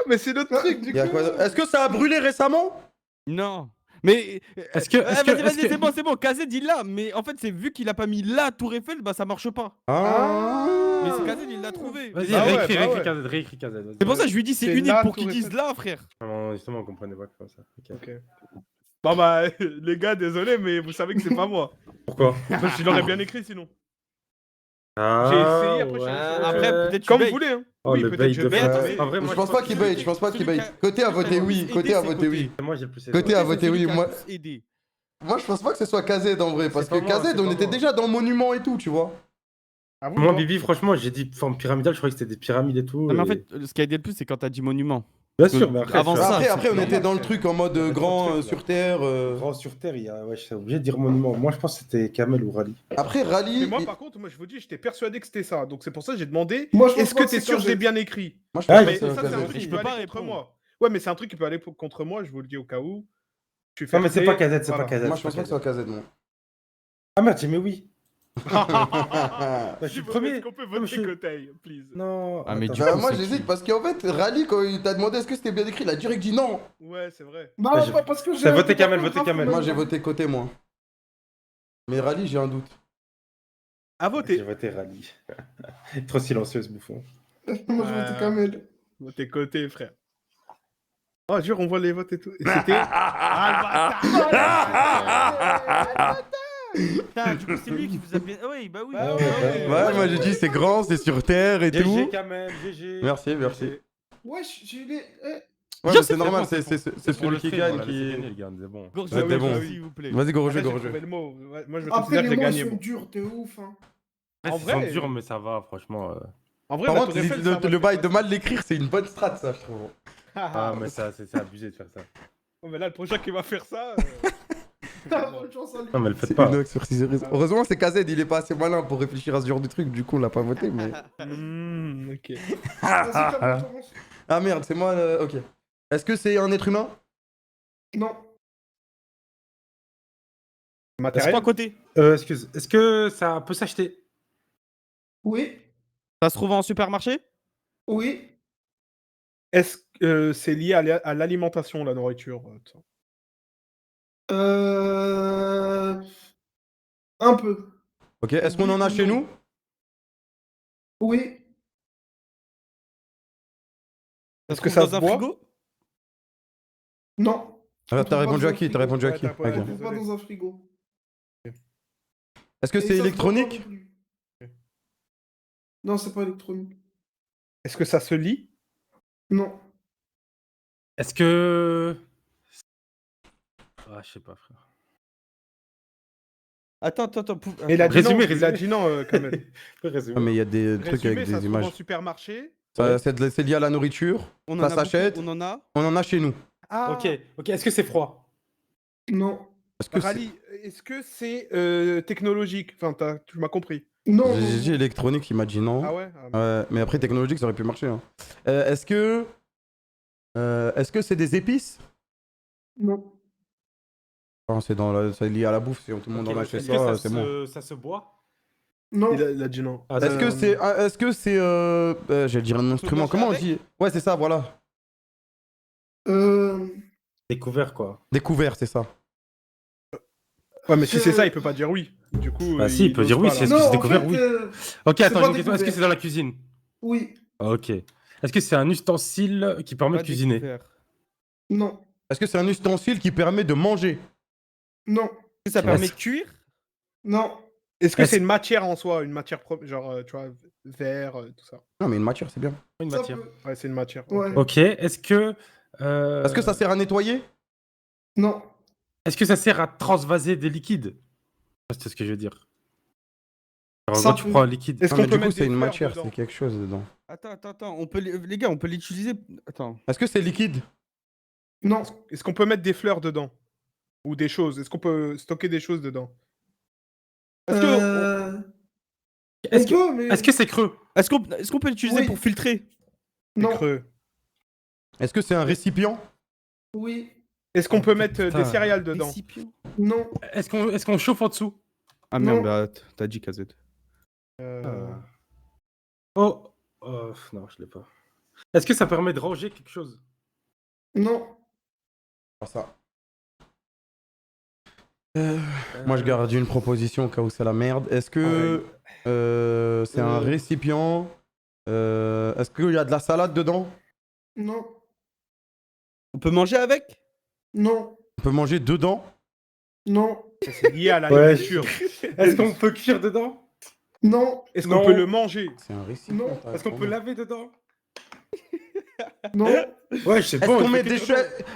mais c'est notre truc du Y a coup. quoi... Est-ce que ça a brûlé récemment? Non. Mais. Est-ce que- est-ce que- Vas-y, est-ce que- c'est bon, c'est bon. Kazette, il l'a. Mais en fait, c'est vu qu'il a pas mis la Tour Eiffel, bah ça marche pas. Mais c'est Kazette, il l'a trouvé. Vas-y, Ah ouais, réécris, bah réécris ouais. Kazed, réécris Kazed, vas-y. C'est pour ça que je lui dis c'est C'est unique la pour Tour qu'ils disent Eiffel. là, frère. Non, justement, on comprenait pas comme ça. Ok. Ok. Bon bah les gars, désolé, mais vous savez que c'est pas moi. Pourquoi? Je l'aurais bien écrit sinon. Ah, J'ai essayé, après je suis allé sur autre Après, chose. peut-être tu Comme vous baies. voulez. Hein. Oh, Oui, le peut-être bait je de bait, frère. mais- En vrai, Je moi, pense pas qu'il bait, je pense pas qu'il bait. Celui qui a- Côté a celui qui voté a oui, plus côté aidé, a c'est voté côté. oui. Moi, j'ai plus Côté a voté oui, Celui qui a moi. plus aidé. Moi, je pense pas que ce soit KZ en vrai, parce que pas moi, KZ, c'est on pas était moi. déjà dans Monument et tout, tu vois. Ah bon, Moi, non. Bibi, franchement, j'ai dit forme pyramidale, je croyais que c'était des pyramides et tout. Non, mais en et- fait, ce qui a aidé le plus, c'est quand t'as dit monument. Bien sûr, mais après, Avant tu vois, ça, Après, on c'est était dans le normal, truc en mode Il y avait trop de grand trucs, là. sur terre. grand sur terre, il y a... ouais, je suis obligé de dire monument. Moi, je pense que c'était Kamel ou Rally. Après, Mais Rally. moi, par contre, moi, je vous dis, j'étais persuadé que c'était ça. Donc, c'est pour ça que j'ai demandé Moi, je pense est-ce pas que que t'es c'est sûr que j'ai KZ. bien écrit? Moi, je Ah, pense pas mais que c'est ça, c'est un KZ. truc Je qui peux peut pas aller contre répondre. moi. Ouais, mais c'est un truc qui peut aller contre moi, je vous le dis au cas où. Je suis Non, mais c'est fair pas play, KZ, c'est voilà. pas KZ. Moi, je pense pas que ce soit KZ, moi. Ah merde, j'ai mis oui. Je suis S'il le vous plaît, premier. Est-ce qu'on peut Non, mais voter je- Kotei, please? Non. Ah, mais attends. du Bah, coup, moi, c'est j'hésite qui parce qu'en fait, Rally, quand il t'a demandé est-ce que c'était bien écrit, il a direct dit non. Ouais, c'est vrai. Non, Ouais, j'ai- pas parce que j'ai. T'as voté un Kamel, orthographe, voté Kamel. mais- Moi, j'ai voté côté, moi. Mais Rally, j'ai un doute. À J'ai voter. voté Rally. Trop silencieuse, bouffon. Moi, j'ai voté Kamel. Voter Kotei, frère. Oh, jure, on voit les votes et tout. Et c'était. Ah, le bâtard. Putain, du coup, c'est lui qui vous a bien. Ah oui, bah oui. Ah ouais, Ouais, ouais. moi, j'ai dit c'est grand, c'est sur terre et GG tout. Kamel, GG. Merci, merci. Wesh, j'ai les. Ouais, Bien, mais c'est normal, c'est celui qui gagne qui. les gars, c'est bon. Gorgé, Ouais, t'es oui, bon. s'il vous plaît. Vas-y, go Là, j'ai rejeu. trouvé le mot. Ouais, moi, je me Après, considère que les j'ai mots gagné. sont Moi. durs, t'es ouf. Hein. En vrai, dur, mais ça va, franchement. En vrai, Par la contre, Tour Eiffel, c'est un le bon bail truc. de mal l'écrire, c'est une bonne strat, ça, je trouve. Ah, mais ça, c'est abusé de faire ça. Oh, mais là, le prochain qui va faire ça. Bonne chance à lui. Non, mais le faites C'est pas. Unox sur 6 Heureusement, c'est KZ, il est pas assez malin pour réfléchir à ce genre de truc, du coup, on l'a pas voté, mais. Ok. Vas-y, Kamel, commence. Ah merde, c'est moi, ok. Est-ce que c'est un être humain? Non. C'est Matériel. quoi à côté? Excuse, est-ce que ça peut s'acheter? Oui. Ça se trouve en supermarché? Oui. Est-ce que c'est lié à l'alimentation, la nourriture ça Un peu. Ok, est-ce qu'on Oui en a ou chez non? nous? Oui. Ça Est-ce se que trouve ça dans se un boit? frigo? Non. Ah, On t'as trouve répondu pas à dans qui? un T'as répondu à Ouais, qui? t'as pas- Ok. On trouve pas dans un frigo. Est-ce que Et c'est ça se boit électronique? pas non plus. Non, c'est pas électronique. Est-ce que ça se lit? Non. Est-ce que. Ah, je sais pas, frère. Attends. Et il a dit non, Résumé, il a résumé. dit non, Kamel. Ah, mais il y a des trucs Résumé, avec ça des se trouve en images. supermarché. C'est lié à la nourriture. On Ça en a s'achète. beaucoup, on en a. On en a chez nous. Ah, Ok, est-ce que c'est froid? Non. Est-ce que c'est. Rally, est-ce que c'est technologique? Enfin, tu m'as compris. Non. J'ai non, dit non. électronique, il m'a dit non. Ah ouais? Ouais, mais après technologique, ça aurait pu marcher. Hein. Est-ce que. Est-ce que c'est des épices? Non. Non, c'est lié à la bouffe. Si tout le monde en a chez Est-ce que soi, c'est bon. ça se boit? Non. Il a dit non. Ah, Est-ce que c'est. Est-ce que c'est. J'allais dire un instrument. manger Comment on avec dit? Ouais, c'est ça, voilà. découvert, quoi. Découvert, c'est ça. Ouais, mais si c'est ça, il peut pas dire oui. Du coup. Bah si, il peut ose dire oui, pas, là. c'est- Non, c'est en découvert, fait, oui. Ok, c'est attends, pas j'ai une question. Est-ce que découvert. c'est dans la cuisine? oui. Ok. Est-ce que c'est un ustensile qui permet Pas de cuisiner? découvert. Non. Est-ce que c'est un ustensile qui permet de manger? Non. Est-ce que ça Ouais, permet c'est- de cuire? Non. Est-ce que Est-ce- c'est une matière en soi? Une matière propre, genre, tu vois, verre, tout ça. Non, mais une matière, c'est bien. Une Ça matière. peut- Ouais, c'est une matière. Ouais. ok. Ok, est-ce que. Est-ce que ça sert à nettoyer? Non. Est-ce que ça sert à transvaser des liquides? C'est ce que je veux dire. Alors, en Ça gros, tu peut. prends un liquide. Est-ce Non, qu'on mais peut du coup, mettre c'est des une fleurs matière, dedans? c'est quelque chose dedans. Attends. Les gars, on peut l'utiliser. Attends. Est-ce que c'est liquide? Non. Est-ce qu'on peut mettre des fleurs dedans? Ou des choses? Est-ce qu'on peut stocker des choses dedans? Est-ce que. Est-ce que On peut, mais... est-ce que c'est creux? Est-ce qu'on peut l'utiliser Oui. pour filtrer? C'est Non. creux. Est-ce que c'est un récipient? Oui. Est-ce qu'on Oh, peut mettre putain. des céréales dedans? Récipient. Non. Est-ce qu'on chauffe en dessous? Ah Non. merde, bah, t'as dit KZ. Oh, non, je l'ai pas. Est-ce que ça permet de ranger quelque chose? Non. Pas ça. Moi, je garde une proposition au cas où c'est la merde. Est-ce que c'est un récipient? Est-ce qu'il y a de la salade dedans? Non. On peut manger avec? Non. On peut manger dedans? Non. C'est lié à la Ouais, nourriture. Est-ce qu'on peut cuire dedans? Non. Est-ce Non. qu'on peut le manger? C'est un récipient. Non. t'as Est-ce qu'on raison. peut laver dedans? Non. Ouais, je sais pas.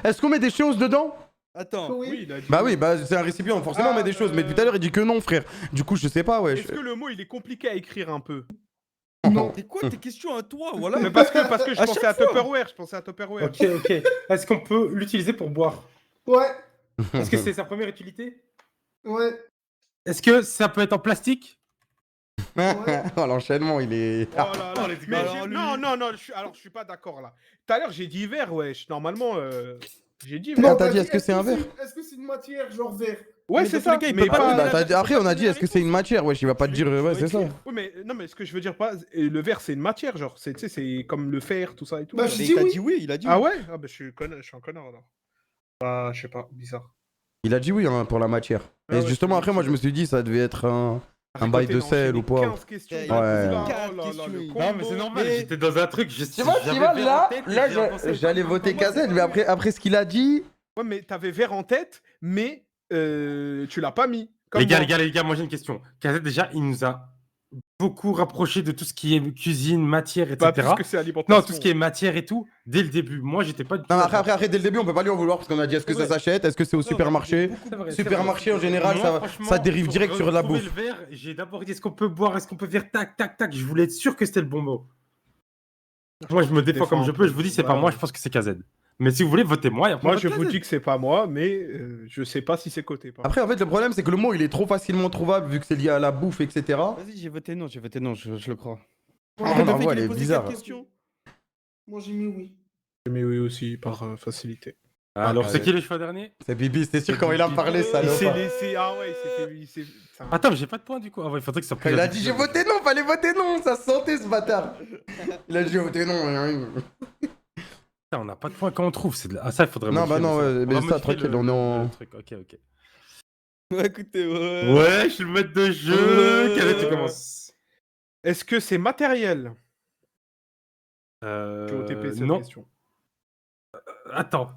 Est-ce qu'on met des choses dedans? Attends. Oui. il a dit Bah oui. oui, bah c'est un récipient, forcément on met des choses. Mais depuis tout à l'heure il dit que non, frère. Du coup, je sais pas, wesh. Est-ce que le mot il est compliqué à écrire un peu? Non. C'est quoi tes questions à toi, voilà. Mais parce que je À pensais à chaque fois. Tupperware, je pensais à Tupperware. Ok, ok. Est-ce qu'on peut l'utiliser pour boire? Ouais. Est-ce que c'est sa première utilité? Ouais. Est-ce que ça peut être en plastique? Oh, l'enchaînement, il est. Oh là là. Mais Alors, lui- non, je suis pas d'accord là. Tout à l'heure j'ai dit verre, wesh. Normalement, j'ai dit Non, verre. t'as t'as dit, est-ce que c'est un verre? Est-ce que c'est une matière, genre verre? Ouais, Mais c'est dans ça. tous les cas, il mais peut pas pas- donner la- Après, on a dit, est-ce que c'est une matière? Wesh, il va pas te dire, ouais, c'est ça. Oui, mais ce que je veux dire, pas. Le verre, c'est une matière, genre. Tu sais, c'est comme le fer, tout ça et tout. Bah, genre. je Mais dis il a oui. dit oui, il a dit Ah oui. ouais? Ah bah, je suis un connard alors. Bah, je sais pas, bizarre. Il a dit oui hein, pour la matière. Ah Et ouais, justement, c'est après, moi, je me suis dit, ça devait être un bail de sel ou poivre. 15 questions. Ouais, d'un coup, ouais. là, 15 oh là là, questions, le il- combo. Non, mais c'est normal, Mais- j'étais dans un truc. Tu vois, j'allais voter KZ, mais après ce qu'il a dit. Ouais, mais t'avais verre en tête, mais tu l'as pas mis. Comme Les gars, moi. moi j'ai une question. Kazet, déjà, il nous a beaucoup rapproché de tout ce qui est cuisine, matière, Pas etc. plus que c'est alimentation. Non, tout ce qui est matière et tout, dès le début. Moi, j'étais pas du tout. Non, après, dès le début, on peut pas lui en vouloir parce qu'on a dit, est-ce que ça Ouais. s'achète? Est-ce que c'est au supermarché? C'est vrai, c'est Supermarché, en vrai. général, Moi, franchement, ça dérive pour direct sur de la retrouver bouffe. le verre, j'ai d'abord dit, est-ce qu'on peut boire, est-ce qu'on peut faire tac, tac, tac. Je voulais être sûr que c'était le bon mot. Moi, je me défends comme je peux. Je vous dis, c'est pas moi, je pense que c'est KZ. Mais si vous voulez, votez-moi. Et après, Moi, vote je vous KZ. dis que c'est pas moi, mais je sais pas si c'est coté. par Après, en fait, le problème, c'est que le mot, il est trop facilement trouvable vu que c'est lié à la bouffe, etc. Vas-y, j'ai voté non, je le crois. Ah, Le bah, fait ouais, qu'il elle ait est posé bizarre. 4 questions. Moi, j'ai mis oui. contre. Mais oui aussi, par facilité. Alors, Ah, c'est ouais. qui le choix dernier? C'est Bibi, c'était sûr quand il a parlé, ça. Il s'est laissé. Ah ouais, il s'est fait. c'est un- Attends, mais j'ai pas de point du coup. Ah ouais, il faudrait que ça Quand il a dit j'ai voté non, fallait voter non, ça se sentait ce bâtard. Il a dit j'ai voté non. On n'a pas de point quand on trouve. Ah, ça, il faudrait. Non, bah modifier, non, ça. ouais, On mais va ça, modifier tranquille, on est en- le truc. Ok, ok. Ouais, écoutez, ouais. Ouais, je suis le maître de jeu. Kazet, tu commences. Est-ce que c'est matériel? Je vais OTP cette Non. question. Attends.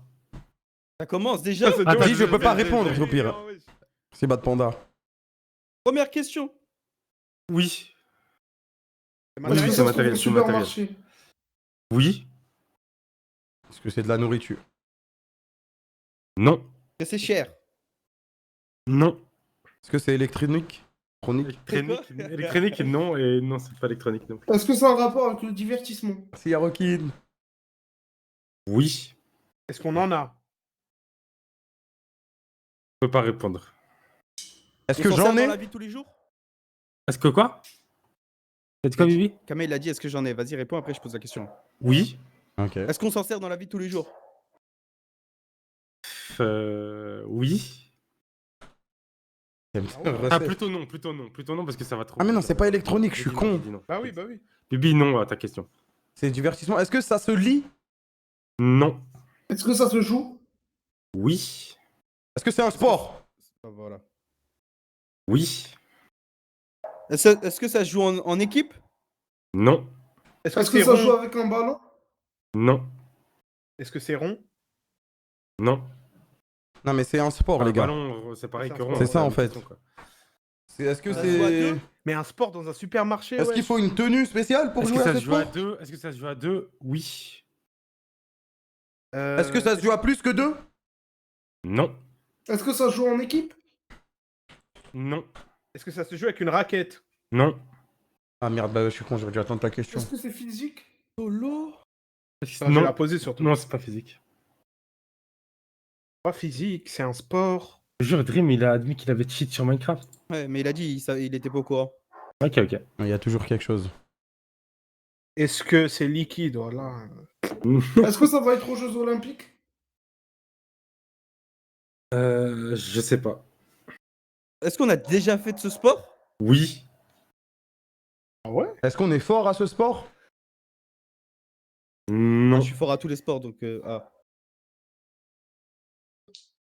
Ça commence déjà. Ça, c'est Attends, dur, dis, je peux pas vas-y, répondre, vas-y, au pire. vas-y, vas-y. C'est Bad Panda. Première question. Oui. C'est Oui, Est-ce matériel? que c'est ça se trouve matériel, au c'est matériel. supermarché? Oui. Est-ce que c'est de la nourriture? Non. Que c'est cher. Non. Est-ce que c'est électronique? Chronique? Électronique, non. Et non, c'est pas électronique non plus. Est-ce que c'est un rapport avec le divertissement? Merci Yarokin. Oui. Est-ce qu'on en a? Je peux pas répondre. Est-ce On que s'en j'en sert ai? dans la vie de tous les jours. Est-ce que quoi? T'as dit quoi, Bibi? Kamel, il a dit est-ce que j'en ai. Vas-y, réponds, après je pose la question. Oui. Ok. Est-ce qu'on s'en sert dans la vie de tous les jours? Oui. Ah, plutôt non, parce que ça va trop. Ah mais non, c'est pas électronique, je suis con. Bah oui, bah oui. Bibi, non, à ta question. C'est divertissement. Est-ce que ça se lit? Non. Est-ce que ça se joue? Oui. Est-ce que c'est un sport? Ah, voilà. Oui. Est-ce que ça se joue en équipe? Non. Est-ce Est-ce que que c'est ça joue rond? avec un ballon? Non. Est-ce que c'est rond? Non. Non mais c'est un sport Un les gars. ballon, c'est pareil C'est que un rond. C'est ça, la en même fait. question, quoi. Est-ce que Ça se joue à c'est... deux? Mais un sport dans un supermarché, Est-ce ouais. qu'il faut une tenue spéciale pour Est-ce que jouer à ça ce se joue à sport? deux? Est-ce que ça se joue à deux? Oui. Est-ce que ça se joue à plus que deux? Non. Est-ce que ça se joue en équipe? Non. Est-ce que ça se joue avec une raquette? Non. Ah merde, bah je suis con, j'aurais dû attendre ta question. Est-ce que c'est physique? Solo. Enfin, je vais la poser surtout. Non, c'est pas physique. Pas physique, c'est un sport. Je jure, Dream, il a admis qu'il avait cheat sur Minecraft. Ouais, mais il a dit, il était pas au courant. Ok, ok. Il y a toujours quelque chose. Est-ce que c'est liquide? Voilà. Est-ce que ça va être aux Jeux Olympiques? Je sais pas. Est-ce qu'on a déjà fait de ce sport? Oui. Ah ouais? Est-ce qu'on est fort à ce sport? Non. Je suis fort à tous les sports, donc...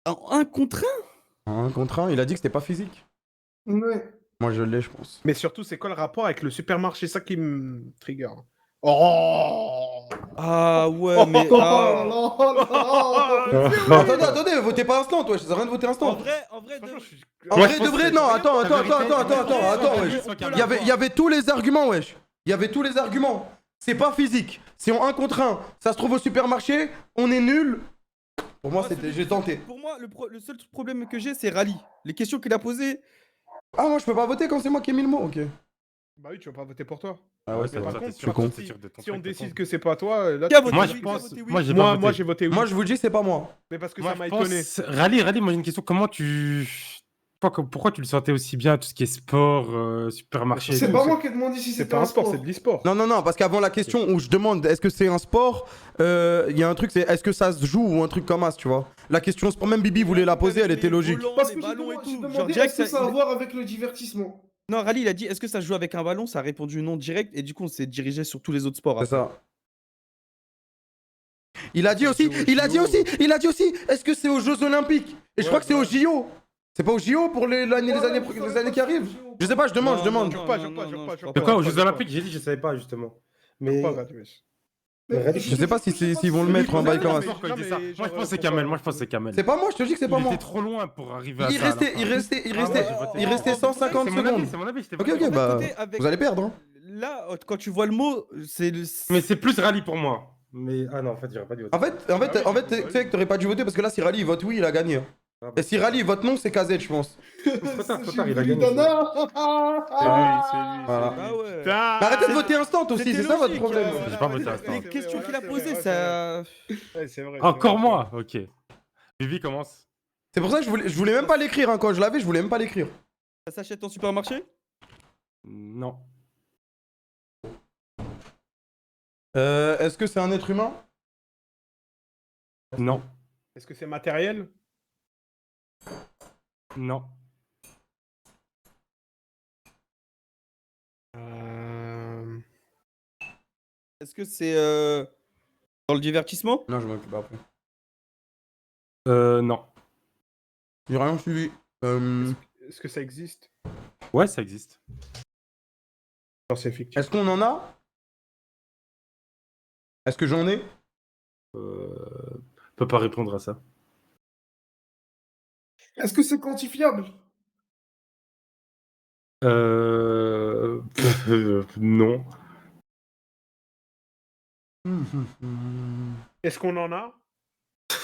En 1 contre 1? Un contre un, il a dit que c'était pas physique. Ouais. Moi je l'ai, je pense. Mais surtout, c'est quoi le rapport avec le supermarché? C'est ça qui me trigger. Oh! Ah ouais, mais... Oh ah. là là là là. Attendez, votez pas instant, toi, ça sert à rien de voter En instant. vrai, En Moi, vrai je de pense vrai, que non, c'est- attends, la vérité, wesh. Il y avait tous les arguments. c'est pas physique. C'est en 1 contre 1. Ça se trouve au supermarché, on est nul. Pour moi, j'ai tenté. Pour moi, le seul problème que j'ai, c'est Rally. Les questions qu'il a posées. Ah, moi, je peux pas voter quand c'est moi qui ai mis le mot. Ok. Bah oui, tu vas pas voter pour toi. Ah ouais, Mais c'est par vrai. contre, Je suis con. si on décide que c'est pas toi, là, Qui a tu peux voté Moi, voter. je oui, pense. qui a voté oui Moi, j'ai pas Moi, voté. j'ai voté oui. Moi, je vous dis, c'est pas moi. Mais parce que Moi, ça m'a je pense- étonné. Rally, moi j'ai une question. Comment tu. Pourquoi tu le sentais aussi bien, tout ce qui est sport, supermarché et C'est tout, pas moi qui ai demandé si C'est c'était pas un un sport, sport. c'est de l'e-sport. Non, parce qu'avant la question où je demande est-ce que c'est un sport, il y a un truc, c'est est-ce que ça se joue ou un truc comme ça, tu vois. La question sport, même Bibi voulait la poser, elle était logique. Parce Les que j'ai ballons et demandé, tout. j'ai Genre, demandé direct, est-ce que ça a à il- voir avec le divertissement. Non, Rally, il a dit est-ce que ça se joue avec un ballon? Ça a répondu non direct. Et du coup, on s'est dirigé sur tous les autres sports. C'est après. ça. Il a dit aussi, est-ce que c'est aux Jeux Olympiques? Et je crois que c'est aux JO. C'est pas aux JO pour les années qui arrivent? Je sais pas, je demande. Jure pas, jure pas, jure pas, jure De pas. quoi, aux Jeux Olympiques? J'ai dit, je savais pas, justement. Mais. Jure pas, Radouesh. Je sais pas s'ils vont le mettre en bail comme ça. Moi, je pense que c'est Kamel. Moi, je pense que c'est Kamel. C'est pas moi, je te dis que c'est pas Il moi. était trop loin pour arriver à Il ça. à la fin. restait 150 C'est mon avis, secondes. c'est mon avis. Ok, En fait, bah, côté, avec- vous allez perdre. Hein. Là, quand tu vois le mot, c'est le. Mais c'est plus Rally pour moi. Mais ah non, en fait, j'aurais pas dû voter. En fait, tu sais que t'aurais pas dû voter parce que là, si Rally il vote oui, il a gagné. Hein. Ah bah. Et si Rally il vote non, c'est KZ, je pense. Trop tard, il a J'ai gagné. voulu Dana. Voilà. Ah ouais. Mais arrêtez de voter instant aussi, C'était c'est ça votre logique, problème. J'ai pas voté instant. Les questions qu'il a C'est posées, vrai, ça. Ouais, c'est vrai. Encore moi. Ok. Vivi commence. C'est pour ça que je voulais même pas l'écrire. Hein. Quand je l'avais, je voulais même pas l'écrire. Ça s'achète en supermarché? Non. Est-ce que c'est un être humain? Non. Est-ce que c'est matériel? Non. Est-ce que c'est dans le divertissement? Non, je m'occupe après. Non. J'ai rien suivi. Est-ce que ça existe? Ouais, ça existe. Non, c'est fictif. Est-ce qu'on en a? Est-ce que j'en ai? Peux pas répondre à ça. Est-ce que c'est quantifiable? Non. Est-ce qu'on en a?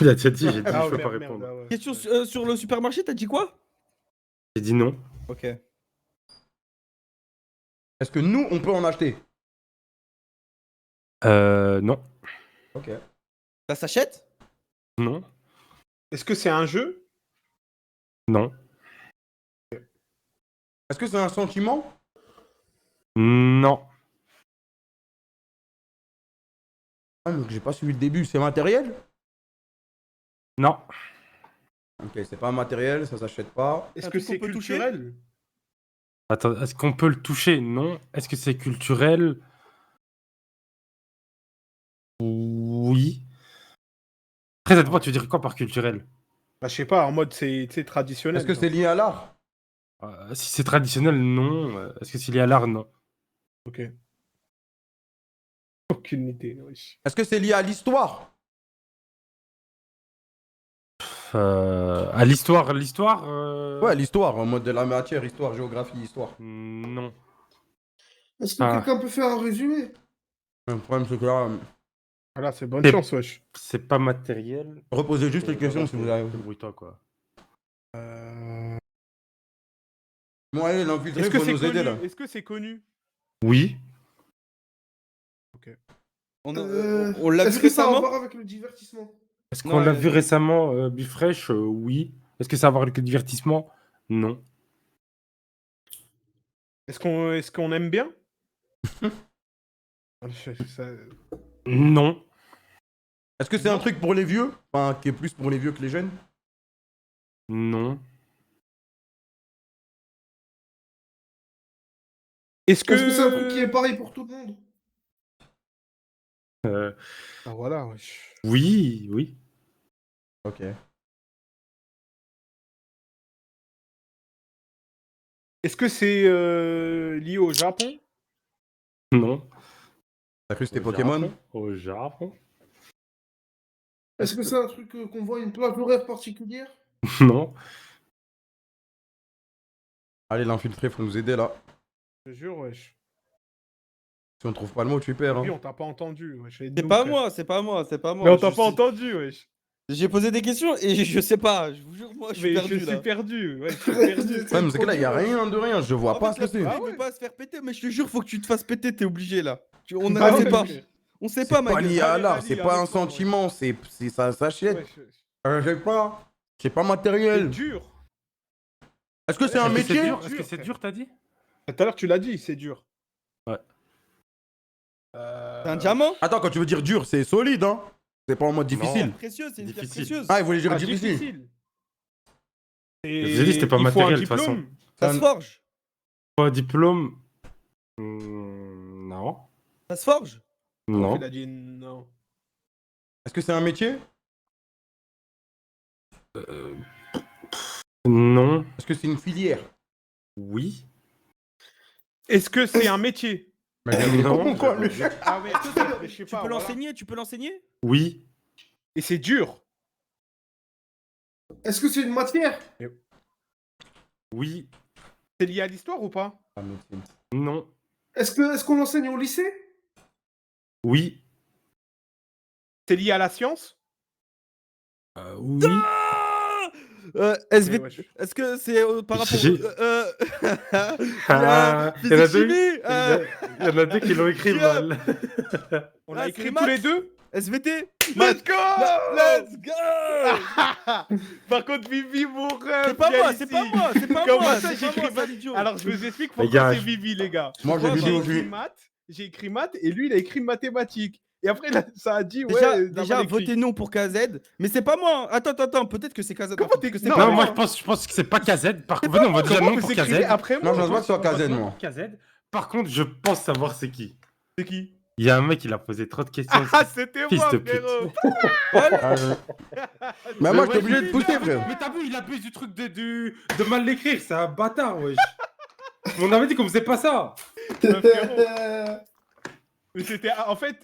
Il a déjà dit, j'ai dit, Ah, je peux merde, pas merde, répondre. ah ouais. Question sur le supermarché, t'as dit quoi? J'ai dit non. Ok. Est-ce que nous, on peut en acheter? Non. Ok. Ça s'achète? Non. Est-ce que c'est un jeu? Non. Est-ce que c'est un sentiment? Non. Ah, donc j'ai pas suivi le début. C'est matériel? Non. Ok, c'est pas matériel, ça s'achète pas. Est-ce Un que truc c'est qu'on peut toucher? culturel? Attends, est-ce qu'on peut le toucher? Non. Est-ce que c'est culturel? Oui. Après, ça dépend, tu veux dire quoi par culturel? Bah, je sais pas, en mode c'est traditionnel. Est-ce que c'est lié à l'art? Si c'est traditionnel, non. Est-ce que c'est lié à l'art? Non. Ok. Aucune idée, wesh. Est-ce que c'est lié à l'histoire? À l'histoire, Ouais, l'histoire, en mode de la matière, histoire, géographie, histoire. Non. Est-ce que Ah. quelqu'un peut faire un résumé? Le problème, c'est que là, Voilà, c'est bonne C'est- chance, wesh. C'est pas matériel. reposez juste les questions si vous avez. Débrouille-toi, quoi. Bon, allez, l'infiltré, Est-ce que faut c'est nous aider là. connu? Est-ce que c'est connu? Oui. On l'a vu Est-ce que ça a à récemment? voir avec le divertissement? Est-ce Non, qu'on l'a vu récemment, Bifresh? Oui. Est-ce que ça a à voir avec le divertissement? Non. Est-ce qu'on aime bien? Ça- Non. Est-ce que c'est un truc pour les vieux? Enfin, qui est plus pour les vieux que les jeunes? Non. Est-ce que Est-ce que c'est un truc qui est pareil pour tout le monde? Ah, voilà, wesh. Oui, oui. Ok. Est-ce que c'est lié au Japon? Non. T'as cru que c'était Au Pokémon? Japon. Au Japon. Est-ce que c'est un truc qu'on voit à une plage horaire particulière? Non. Allez, l'infiltré, faut nous aider là. Je te jure, wesh. Si on trouve pas le mot, tu perds. Oui, Hein. on t'a pas entendu. Wesh. C'est pas moi, c'est pas moi, c'est pas moi. Mais on t'a Je pas sais- entendu, wesh. J'ai posé des questions et je sais pas. Je vous jure, moi, je suis Mais perdu je là. suis perdu. Ouais, je suis perdu. Ouais, mais c'est que là, il y a rien de rien. Je vois En pas fait, ce que c'est. la Ah il ouais. veut pas se faire péter, mais je te jure, faut que tu te fasses péter, t'es obligé là. On Ah ne ouais, sait pas. ok. On sait C'est pas, pas ma lié gueule. à Allez, l'art, vas-y, c'est pas un avec toi, ouais. sentiment, ça s'achète. Wesh, wesh. Je sais pas. C'est pas C'est matériel. dur. Est-ce que c'est un Est-ce que métier? dur Est-ce que c'est dur, t'as dit? Tout à l'heure, tu l'as dit, c'est dur. Ouais. C'est un diamant? Attends, quand tu veux dire dur, c'est solide, hein? C'est pas en mode Non. difficile. Précieux, c'est une pierre Difficile. précieuse. Ah, il voulait dire Ah, difficile. difficile. Je vous ai dit, c'était pas il faut matériel, un de toute façon. diplôme. Ça se forge. Un diplôme? Non. Ça se forge. Non. Il a dit non. Est-ce que c'est un métier? Non. Est-ce que c'est une filière? Oui. Est-ce que c'est un métier? Non. Quoi, lui? Ah ouais, je sais Tu pas. peux voilà. l'enseigner, tu peux l'enseigner? Oui. Et c'est dur. Est-ce que c'est une matière? Oui. C'est lié à l'histoire ou pas? Non. Est-ce qu'on l'enseigne au lycée? Oui. C'est lié à la science? Oui. SV... Eh, wesh. Est-ce que c'est par rapport J'ai- Ah, il y en a deux. physique-chimie Il y en a deux qui l'ont écrit Guillaume. mal. On Ah, a c'est écrit les tous maths. les deux? SVT? Let's go! Let's go! Par contre, Vivi, mon rêve! C'est pas viens moi, ici. c'est pas moi, c'est pas Comment moi, ça, c'est j'ai pas moi, écrit c'est l'idiot. Alors, je vous explique Les pourquoi gars, c'est Vivi, les gars. Moi, j'ai Pourquoi vidéo J'ai écrit vu. maths, j'ai écrit maths, et lui, il a écrit mathématiques. Et après, là, ça a dit, Déjà, ouais, déjà votez non pour KZ, mais c'est pas moi. Attends, peut-être que c'est KZ. Comment Peut-être t'es- que c'est Non, pas Non, moi moi. je pense que c'est pas KZ. Par contre, venez, on va déjà Comment non vous pour écrivez KZ. après moi? Non, je pense que c'est On va KZ, non moi. pour KZ. Par contre, je pense savoir c'est qui. C'est qui? Il y a un mec, il a posé trop de questions. Ah, c'était Fils moi, de pute. frérot! Ah, Mais moi, ouais, j'étais obligé de mais- pousser, frère. Mais t'as vu, il abuse du truc de mal l'écrire, c'est un bâtard, wesh. On avait dit qu'on faisait pas ça. Mais c'était. En fait.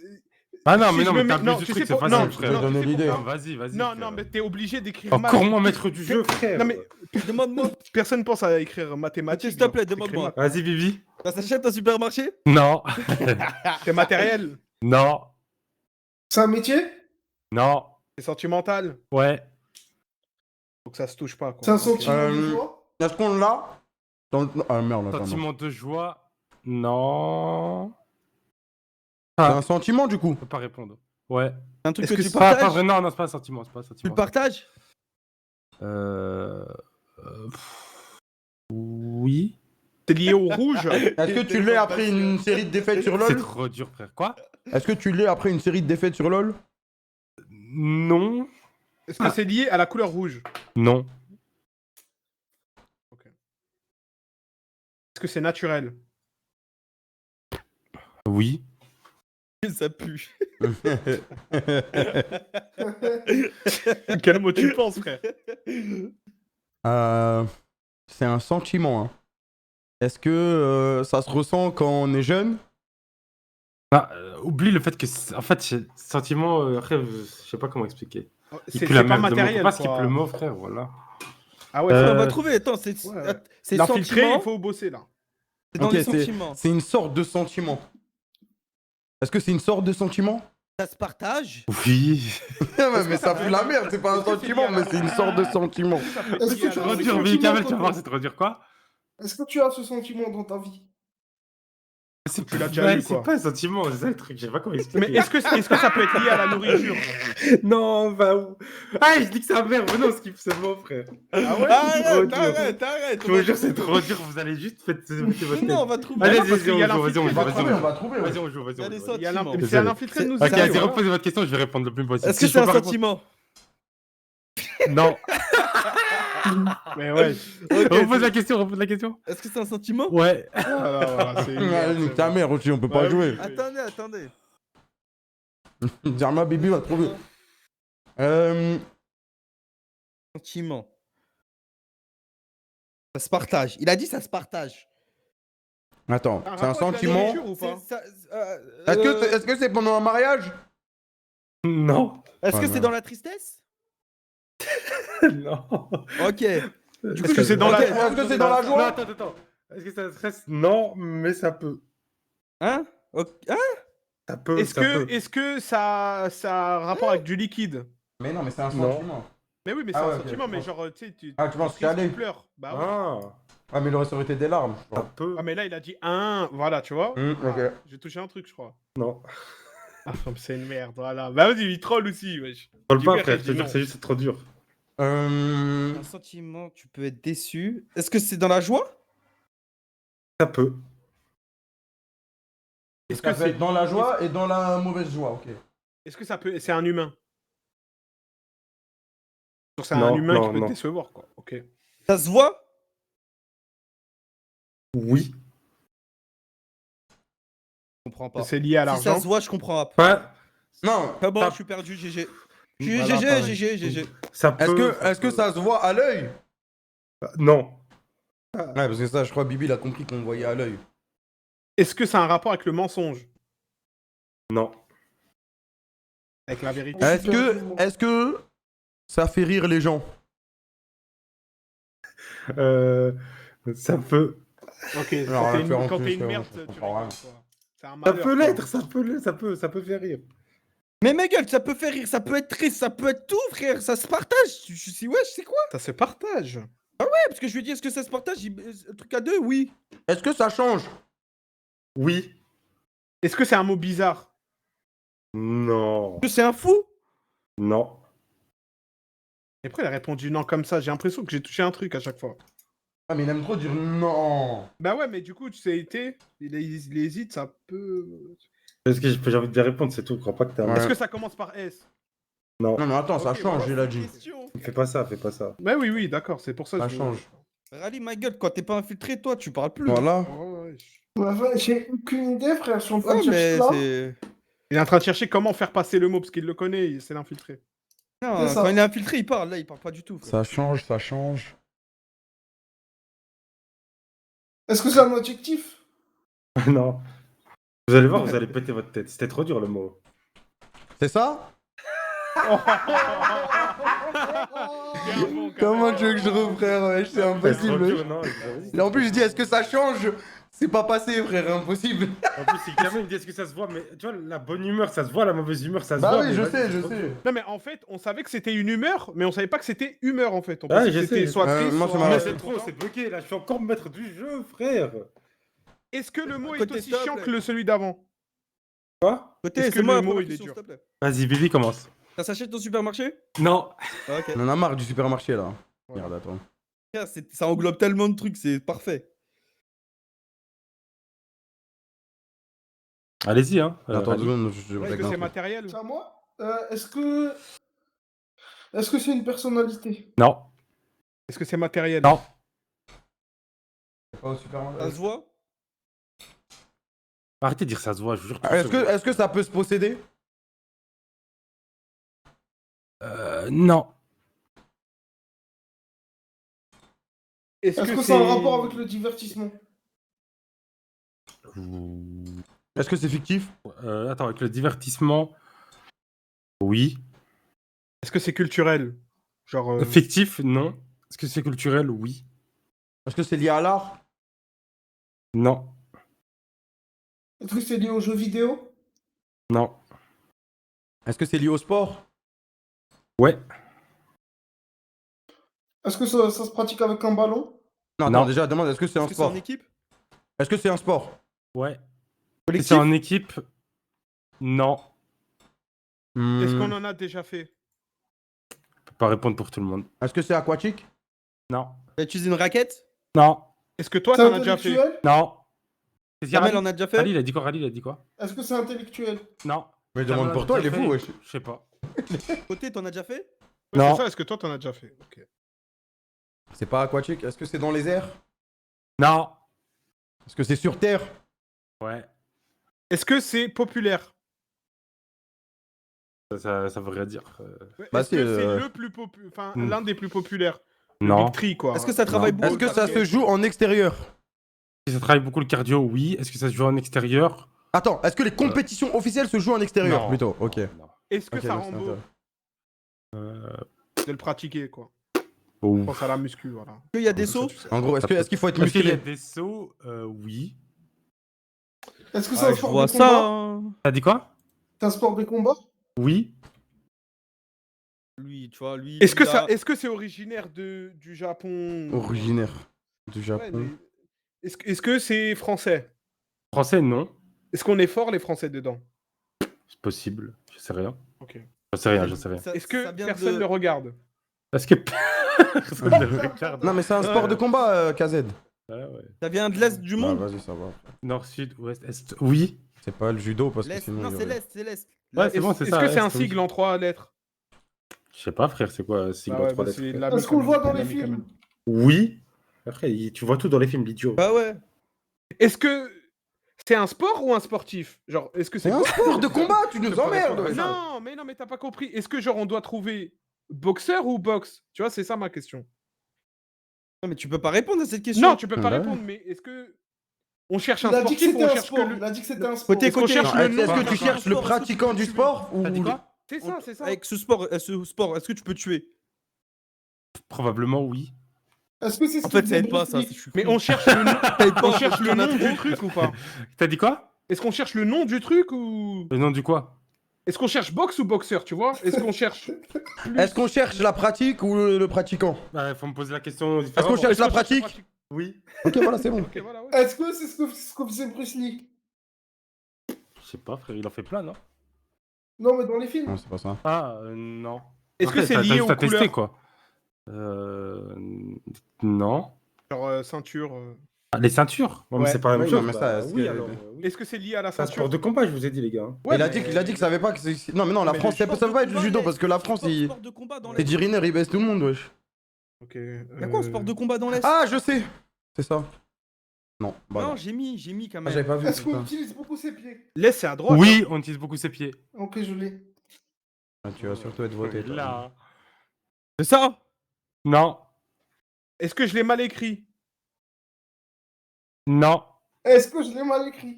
Ah non, Si mais je non, me mais mets- t'abuses non, du tu truc, sais c'est pas- facile, non, frère. non, donner tu sais l'idée. pourquoi Non, vas-y. Non, frère. non, mais t'es obligé d'écrire Encore maths. moins maître du jeu, frère. Non, mais Demande-moi. personne pense à écrire Attends, mathématiques. s'il te plaît, genre, t'écris demande-moi. maths. Vas-y, Vivi. Ça s'achète au supermarché? Non. C'est matériel, Non. C'est un métier? Non. c'est sentimental. Ouais. Donc ça se touche pas. Quoi. C'est un sentiment de Euh, joie? Est-ce qu'on l'a? Ah merde, attends. non. Sentiment de joie. Non. C'est un sentiment, du coup. Je peux pas répondre. Ouais. C'est un truc Est-ce que que tu c'est Pas partages? vrai, non, c'est pas un sentiment, c'est pas un Tu sentiment. le partages? Oui. C'est lié au rouge. Est-ce que tu l'es après une série de défaites sur C'est LoL? trop dur, frère. Quoi? Est-ce que tu l'es après une série de défaites sur LoL? Non. Est-ce que c'est lié à la couleur rouge? Non. Est-ce que c'est naturel? Oui. Ça pue. Quel mot tu penses, frère? C'est un sentiment. Hein. Est-ce que ça se ressent quand on est jeune? Bah, oublie le fait que, en fait, sentiment, après, je sais pas comment expliquer. Il C'est pue la pas merde de matériel. Pas ce qu'il quoi. pleut mot, frère, voilà. Ah ouais, On va Euh, trouver. Attends, c'est Ouais. c'est l'infiltré, sentiment. il faut bosser là. C'est dans Ok, les sentiments. C'est une sorte de sentiment. Est-ce que c'est une sorte de sentiment? Ça se partage. Oui. Ouais, mais ça fout la merde, c'est pas un Est-ce que c'est sentiment, lié à mais c'est une sorte de sentiment. Est-ce que tu C'est as trop ce dur, sentiment, Kamel, tu vas toi? voir, c'est trop dur, quoi? Est-ce que tu as ce sentiment dans ta vie? Tu l'as déjà eu, C'est quoi. pas un sentiment, c'est ça le truc, je sais pas comment expliquer. Mais est-ce que ça peut être lié à la nourriture? Non, bah... Ah, je dis que c'est un verbe, non, skip, c'est bon, frère. Ah ouais? trop Arrête, dur. arrête. Je vous jure, c'est trop dur, vous allez juste mettez votre Non, on tête. va trouver. Allez, parce vas-y, qu'il y a vas-y, l'infiltré, on on joue, va vas-y, trouver, on on joue. va trouver. Vas-y, on joue, vas-y, Il y a on des joue. sentiments. Mais c'est Désolé. un infiltré de nous C'est- Ok, aider, vas-y, hein. reposez votre question, je vais répondre le plus possible. Est-ce que Si c'est je un peux pas répondre- sentiment? Non. Mais ouais. Repose la question. Est-ce que c'est un sentiment? Ouais. Voilà, c'est Ouais, nique ta mère aussi, on peut pas Ouais, jouer. Attendez. Zerma Bibi va trouver. Sentiment. Ça se partage. Il a dit ça se partage. Attends, Un c'est un rapport avec la sentiment. nourriture ou pas? Est-ce que c'est pendant un mariage? Non. Est-ce que Ouais, c'est ouais. dans la tristesse? Non. Ok. Est-ce que c'est dans Ok, la... est-ce que c'est dans la Non, joie? attends. Est-ce que ça stresse? Non, mais ça peut. Hein? Hein? Ça peut, Est-ce ça que, peut. est-ce que ça a un rapport avec du liquide? Mais non, mais c'est un Non. sentiment. Mais oui, mais c'est Ah un ouais, ok, sentiment, je mais pense. genre, tu sais, tu Ah, tu penses triste, chialer? tu pleures. Bah ouais. Ah, Ah, mais il aurait ça aurait été des larmes. je ça crois. peut. Ah, mais là, il a dit un, voilà, tu vois. Ok. J'ai touché un truc, je crois. Non. Ah, comme c'est une merde, voilà. Bah vas-y, il troll aussi, wesh. Troll Dis pas, bien frère, qu'il je te dit jure, non. c'est juste trop dur. Un sentiment, tu peux être déçu. Est-ce que c'est dans la joie? Ça peut. Est-ce Ça que peut être dans la joie et dans la mauvaise joie, ok. Est-ce que ça peut... C'est un humain? Genre, c'est un Non, humain non, qui peut non. te décevoir, quoi. Ok. Ça se voit? Oui. Je comprends pas. C'est lié à Si ça l'argent? se voit, je comprends pas. Pas. Non. Ah bon, Ça- je suis perdu, GG. Voilà, GG, pareil. GG. Ça Est-ce peut. que ça se voit à l'œil? Non. Ouais, parce que ça, je crois, Bibi, il a compris qu'on le voyait à l'œil. Est-ce que ça a un rapport avec le mensonge? Non. Avec la vérité? Est-ce que ça fait rire les gens? Ça peut. Ok, Alors, quand t'es faire en quand plus, t'es une frérot, merde, je tu comprends rigoles, rien. quoi. C'est un Ça malheur, peut quoi. l'être, ça peut faire rire. Mais ma gueule, ça peut faire rire, ça peut être triste, ça peut être tout, frère. Ça se partage. Je suis wesh, c'est quoi? Ça se partage. Ouais, parce que je lui ai dit, est-ce que ça se partage? Un truc à deux, oui. Est-ce que ça change? Oui. Est-ce que c'est un mot bizarre? Non. Est-ce que c'est un fou? Non. Et après, il a répondu non comme ça. J'ai l'impression que j'ai touché un truc à chaque fois. Ah, mais il aime trop dire non. Bah ouais, mais du coup, tu sais, il hésite, ça peut... Est-ce que j'ai envie de répondre, c'est tout. Je crois pas que t'as. Ouais. Est-ce que ça commence par S? Non. Non, mais attends, ça Ok, change, voilà, il a dit. Fais pas ça, fais pas ça. Bah oui, oui, d'accord, c'est pour ça que Ça je... change. Rallye, ma gueule, quand t'es pas infiltré, toi, tu parles plus. Voilà. Ouais, Ouais, j'ai aucune idée, frère. Je suis en train Ouais, de chercher mais là. c'est. Il est en train de chercher comment faire passer le mot, parce qu'il le connaît, c'est l'infiltré. Non, C'est ça. quand il est infiltré, il parle. Là, il parle pas du tout. frère. Ça change, ça change. Est-ce que c'est un adjectif? Non. Vous allez voir, vous allez péter votre tête. C'était trop dur le mot. C'est ça? Comment Comment tu veux que je reprenne, wesh? C'est impossible, Trop dur, wesh. non, Et en plus, je dis, est-ce que ça change? C'est pas passé, frère, impossible. En plus, si Kamel me dit est-ce que ça se voit, mais tu vois, la bonne humeur, ça se voit, la mauvaise humeur, ça se Bah voit. oui, mais je vas-y, sais, c'est je trop sais. dur. Non, mais en fait, on savait que c'était une humeur, mais on savait pas que c'était humeur, en fait. On Ouais, pensait je que c'était sais. soit triste, moi, ça soit... m'a- Mais Ouais, c'est trop, c'est bloqué. Là, je suis encore maître du jeu, frère. Est-ce que le mot est Côté aussi stop, chiant là. que le celui d'avant? Quoi? Côté, Est-ce que c'est moi le la mot, première il est question, dur? s'il te plaît. Vas-y, Bibi, commence. Ça s'achète au supermarché? Non. Ah, ok. On en a marre du supermarché, là. Ouais. Merde, attends. Frère, ça englobe tellement de trucs, c'est parfait. Allez-y, hein. Attends Rallye. 2 secondes, je Est-ce règle que un c'est truc. matériel? C'est à moi? Est-ce que c'est une personnalité? Non. Est-ce que c'est matériel? Non. C'est pas au supermarché. Ça se voit? Arrêtez de dire ça se voit, je vous jure. Est-ce que ça peut se posséder? Non. Est-ce que ça a un rapport avec le divertissement? Est-ce que c'est fictif? Attends, avec le divertissement. Oui. Est-ce que c'est culturel? Genre... Fictif, non. Est-ce que c'est culturel? Oui. Est-ce que c'est lié à l'art? Non. Est-ce que c'est lié aux jeux vidéo? Non. Est-ce que c'est lié au sport? Ouais. Est-ce que ça se pratique avec un ballon? Non, Non. attends, déjà, demande, est-ce que c'est un Est-ce que c'est en sport? équipe? Est-ce que c'est un sport? Ouais. Si Collectif? c'est en équipe? Non. Est-ce Hmm. qu'on en a déjà fait? Je peux pas répondre pour tout le monde. Est-ce que c'est aquatique? Non. Tu utilises une raquette? Non. Est-ce que toi, C'est t'en as déjà fait? intellectuel? Non. Qu'est-ce qu'il y a, Kamel Rally en a déjà fait? Rally, il a dit quoi? Rally, il a dit quoi? Est-ce que c'est intellectuel? Non. Mais demande pour toi, il est fou, wesh. Je sais pas. Côté, t'en as déjà fait? Ouais, Non. c'est ça, est-ce que toi, t'en as déjà fait? Ok. C'est pas aquatique. Est-ce que c'est dans les airs? Non. Est-ce que c'est sur terre? Ouais. Est-ce que c'est populaire? Ça veut rien dire. Bah, Est-ce que c'est, c'est le plus populaire? Enfin, Hmm. l'un des plus populaires? Le Non. Big Three, quoi. Est-ce que ça travaille Non. beaucoup? Est-ce que ça se joue en extérieur? Si ça travaille beaucoup le cardio, oui. Est-ce que ça se joue en extérieur? Attends, est-ce que les compétitions officielles se jouent en extérieur Non. plutôt? Ok. Non. Est-ce que Ok, ça donc rend c'est beau intéressant. de le pratiquer, quoi? Oh. Je pense à la muscu, voilà. Est-ce qu'il y a des sauts? En gros, est-ce qu'il faut être Est-ce qu'il y a musclé? des sauts? Oui. Est-ce que c'est un Je sport vois de combat? ça. Hein. T'as dit quoi? C'est un sport de combat? Oui. Lui, tu vois, lui. Est-ce que il a- est-ce que c'est originaire du Japon? Originaire du Ouais, Japon. mais est-ce que c'est français? Français, non. Est-ce qu'on est fort les Français dedans? C'est possible. Je sais rien. Ok. Je sais rien, je sais rien. ça- Est-ce ça que vient personne de- le regarde? Est-ce que personne ne le regarde? Non, mais c'est un sport de combat, KZ. Ouais, ouais. Ça vient de l'Est du Bah, monde. vas-y, ça va. Nord, sud, ouest, est. Oui. C'est pas le judo parce que L'Est. sinon. Non, il y c'est aurait- l'Est, c'est l'Est. Ouais, c'est bon, Est-ce c'est ça. que c'est un est, oui. sigle en 3 lettres? Je sais pas, frère, c'est quoi sigle en 3 lettres? c'est frère l'ami Est-ce qu'on le quand même, voit dans les l'ami quand films? même. Oui. Après, tu vois tout dans les films, l'idiot. Bah ouais. Est-ce que c'est un sport ou un sportif? Genre, est-ce que C'est c'est un sport de combat, tu nous emmerdes. ouais. Non, mais t'as pas compris. Est-ce que genre on doit trouver boxeur ou boxe? Tu vois, c'est ça ma question. Non, mais tu peux pas répondre à cette question. Non, tu peux pas Bah répondre, mais est-ce que on cherche un Il a dit que sportif ou c'était on un cherche sport. que le... Il a dit que c'était un sport. Côté, Est-ce qu'on côté. cherche Non, le Est-ce nom? que tu cherches le pratiquant du sport ou. T'as dit quoi? C'est ça, c'est ça. Avec ce sport, est-ce que tu peux tuer? Probablement oui. Est-ce que c'est ce En fait, qu'il ça aide faisait pas Bruce ça. Lee Je suis Mais con. on cherche le nom, Ça aide pas, on cherche le t'en as nom trop. du truc ou pas? T'as dit quoi? Est-ce qu'on cherche le nom du truc ou Le nom du quoi? est-ce qu'on cherche boxe ou boxeur, tu vois? Est-ce qu'on cherche Est-ce qu'on cherche la pratique ou le pratiquant? Bah, faut me poser la question Est-ce qu'on différemment. cherche la Est-ce qu'on cherche pratique? Oui. Ok, voilà, c'est bon. Ok, voilà, ouais. Est-ce que c'est ce que faisait Bruce Lee? Je sais pas, frère, il en fait plein, non? Non, mais dans les films. Non, c'est pas ça. Ah, non. Est-ce que Après, c'est t'as lié juste aux à tester, couleurs? quoi. Non. Genre ceinture. Ah, les ceintures? Ouais, mais Ouais. c'est pas la même Oui, chose. non, mais ça, bah, est-ce oui, que- alors. Oui. Est-ce que c'est lié à la C'est un ceinture? sport de combat, je vous ai dit, les gars. Ouais, il a mais- dit qu'il savait pas que c'est. Non, mais non, la Mais France, les ça peut pas être le judo parce que la France, il. Sport de combat dans C'est l'Est. Diriner, il baisse tout le monde, wesh. Ok. Y'a quoi un sport de combat dans l'Est? Ah, je sais. C'est ça. Non, bah Non, non. j'ai mis quand Ah, même. j'avais pas vu. Est-ce qu'on putain. utilise beaucoup ses pieds? L'Est, c'est à droite. Oui, on utilise beaucoup ses pieds. Ok, je l'ai. Ah, tu vas surtout être voté. toi. Là. C'est ça? Non. Est-ce que je l'ai mal écrit? Non. Est-ce que je l'ai mal écrit?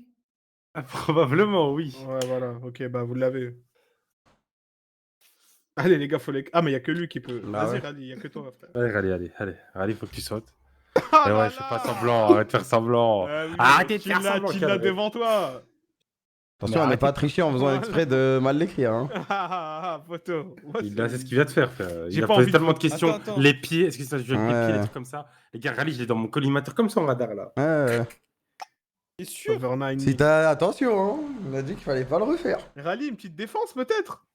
Probablement, oui. Ouais, voilà. Ok, bah vous l'avez. Allez, les gars, faut les. Ah, mais y a que lui qui peut. Bah Vas-y, ouais. Rally, y a que toi, frère. Allez, faut que tu sautes. Ah Eh là ouais, je fais pas là semblant, arrête de faire semblant. Ah oui, Arrêtez de tu faire l'as- semblant, Tu l'as Caleb. devant toi. Attention, on n'est pas triché en faisant exprès de mal l'écrire. Hein. Photo. Moi, Là, c'est ce qu'il vient de faire, frère. J'ai Il a pas posé envie de- tellement de questions. Attends. Les pieds, est-ce que ça joue avec les Ouais. pieds, des trucs comme ça? Les gars, Rally, je l'ai dans mon collimateur comme son radar, là. Ouais. T'es sûr? Over 9. Si t'as. Attention, hein. On a dit qu'il fallait pas le refaire. Rally, une petite défense, peut-être?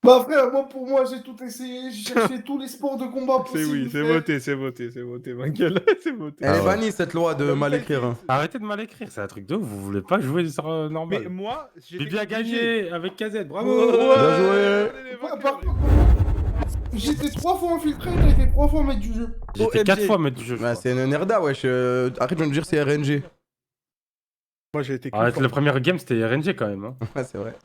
Bah frère, moi pour moi j'ai tout essayé, j'ai cherché tous les sports de combat C'est possibles. oui, c'est frère. voté, c'est voté, c'est voté, ma gueule. C'est voté. Elle est ouais. bannie cette loi de mal écrire. Hein. Arrêtez de mal écrire, c'est un truc de ouf, vous voulez pas jouer sur Mais normal. moi, j'ai Bibi a gagné avec KZ, bravo! Bien joué. Par contre, j'étais 3 fois infiltré, t'as été 3 fois maître du jeu. J'étais OMG. 4 fois maître du jeu. je Bah, crois. c'est une nerda, wesh. Arrête de me dire c'est RNG. Moi, j'ai été Arrête, le premier game c'était RNG quand même. Hein. Ouais, c'est vrai.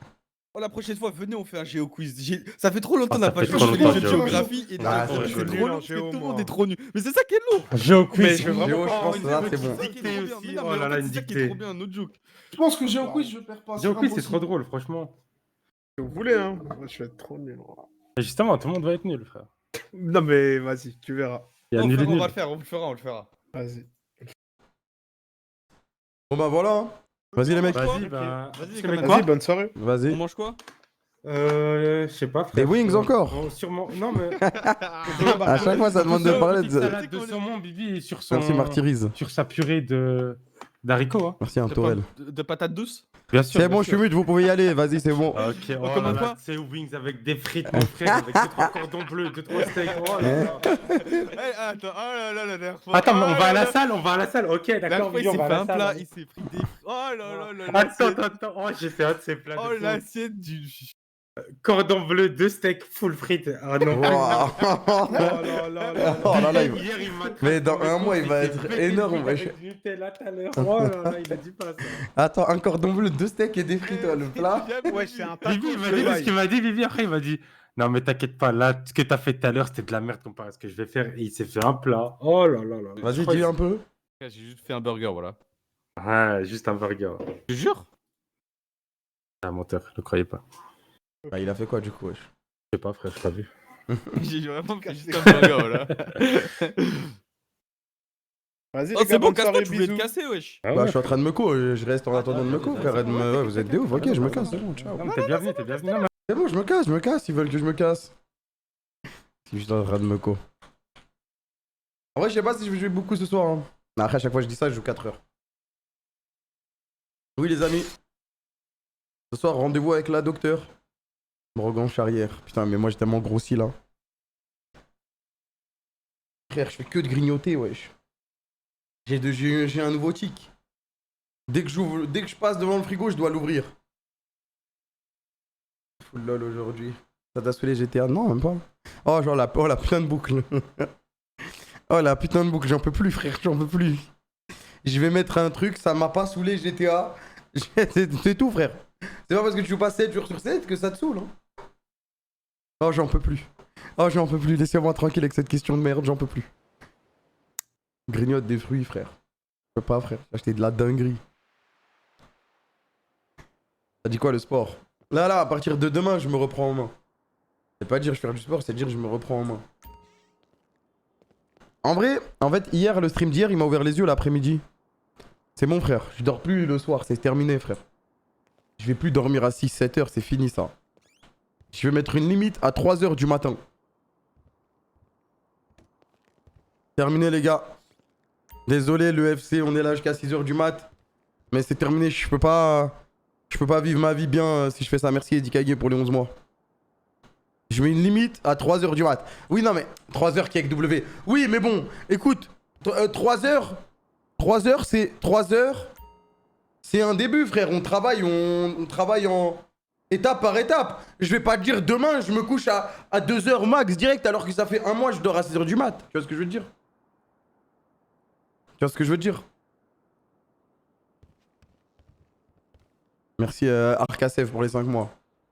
Oh, la prochaine fois, venez, on fait un géo quiz. Ça fait trop longtemps qu'on Ah, n'a ça pas fait joué trop au longtemps, jeu de Géo. géographie. Et Ah, c'est c'est trop joli. lourd, Géo, parce que tout le monde moi. est trop nul. Mais c'est ça qui est lourd. Jeu Mais je veux vraiment Géo, je pas pense une que là, petite c'est bon. C'est ça qui est trop bien. aussi, Mais non, oh mais là en là, fait, une c'est ça qui est dictée. trop bien, no joke. Je pense que j'ai au quiz, je perds pas. Jeu quiz c'est impossible. trop drôle, franchement. Si vous voulez, hein. Moi, je vais être trop nul. Et justement, tout le monde va être nul, frère. Non, mais vas-y, tu verras. Il y a Non, nul et frère, on nul. va le faire, on le fera, on le fera. Vas-y. Bon bah voilà. hein. Vas-y les mecs. Vas-y, Ok. bah. Vas-y, Tu quand mets même. quoi? Vas-y, bonne soirée. On Vas-y. mange quoi? Je sais pas, frère. Des wings encore. Oh, sûrement. Non, mais. À chaque fois, ça demande de parler Petite de. salade de saumon, Bibi, sur son. Merci Martyrise. Sur sa purée d'haricots, hein. Merci Antorel. De patates douces? Bien sûr. C'est bien bon, je sûr. suis mute, vous pouvez y aller. Vas-y, c'est bon. Ok, oh commande là là, quoi? c'est wings avec des frites, mon frère, avec 2-3 cordons bleus, 2-3 steaks. Oh là là. Attends, oh là là, la dernière fois. Attends, mais on Oh va à là la là. salle, on va à la salle. Ok, La dernière d'accord, fois, il Bibi, on s'est va à fait la un salle. plat, il s'est pris des. Oh là là là. Attends. Oh, j'ai fait un de ces plats. Oh de fou. l'assiette du. Cordon bleu, 2 steaks, full frites. Ah non. Wow. Oh là là là. Oh là là, il va- Hier, il m'a Mais dans traqué, un mois, il va s'est être pété le énorme, bide wesh. avec du Nutella tout à l'heure. Oh là là, il a dit pas ça. Attends, un cordon bleu, 2 steaks et des frites, toi, le plat. Ouais, c'est un taco. Bibi, il m'a dit ce qu'il m'a dit, Bibi. Après, il m'a dit non, mais t'inquiète pas, là, ce que t'as fait tout à l'heure, c'était de la merde comparé à ce que je vais faire. Et il s'est fait un plat. Oh là là là. Vas-y, dis un peu. J'ai juste fait un burger, voilà. Ouais, juste un burger. Je te jure. Un menteur, ne croyez pas. Bah, il a fait quoi du coup, wesh? Je sais pas, frère, je t'ai vu. J'ai vraiment fait juste un burger, voilà. Vas-y, Oh, les c'est gars, bon, bonne casse-toi, soirée, tu voulais te bisous. casser, wesh. Ah Bah, ouais. je suis en train de me co, je reste en attendant de me co, frère. Ouais, vous êtes des ouf, ok, je me casse, c'est bon, ciao. Non, mais t'es bienvenu, t'es bienvenu. Non, mais- C'est bon, je me casse, ils veulent que je me casse. Je suis juste en train de me co. En vrai, je sais pas si je vais jouer beaucoup ce soir. Hein. Non, après, à chaque fois que je dis ça, je joue 4 heures. Oui, les amis. Ce soir, rendez-vous avec la docteure. Brogan Charrière. Putain, mais moi, j'ai tellement grossi là. Frère, je fais que de grignoter, wesh. J'ai un nouveau tic. Dès que je passe devant le frigo, je dois l'ouvrir. Full lol aujourd'hui. Ça t'a saoulé GTA? Non, même pas. Oh, genre la putain de boucle. Oh la putain de boucle, j'en peux plus, frère, j'en peux plus. Je vais mettre un truc, ça m'a pas saoulé GTA. C'est tout, frère. C'est pas parce que tu joues pas 7 jours sur 7 que ça te saoule. Hein. Oh, j'en peux plus. Oh, j'en peux plus. Laissez-moi tranquille avec cette question de merde, j'en peux plus. Grignote des fruits, frère. Je peux pas, frère. J'ai acheté de la dinguerie. Ça dit quoi le sport? Là, à partir de demain, je me reprends en main. C'est pas dire je fais du sport, c'est dire je me reprends en main. En vrai, en fait, hier, le stream d'hier, il m'a ouvert les yeux l'après-midi. C'est bon, frère. Je dors plus le soir, c'est terminé, frère. Je vais plus dormir à 6-7 heures, c'est fini ça. Je vais mettre une limite à 3 heures du matin. Terminé, les gars. Désolé, le FC, on est là jusqu'à 6 heures du mat. Mais c'est terminé, je peux pas vivre ma vie bien si je fais ça. Merci Eddie Kage pour les 11 mois. Je mets une limite à 3 heures du mat. Oui, non, mais 3 heures qui est avec W. Oui, mais bon, écoute, 3 heures, c'est 3 heures. C'est un début, frère. On travaille en étape par étape. Je vais pas te dire demain, je me couche à 2 heures max direct alors que ça fait un mois, je dors à 6 heures du mat. Tu vois ce que je veux dire? Tu vois ce que je veux dire? Merci Arcasev pour les 5 mois.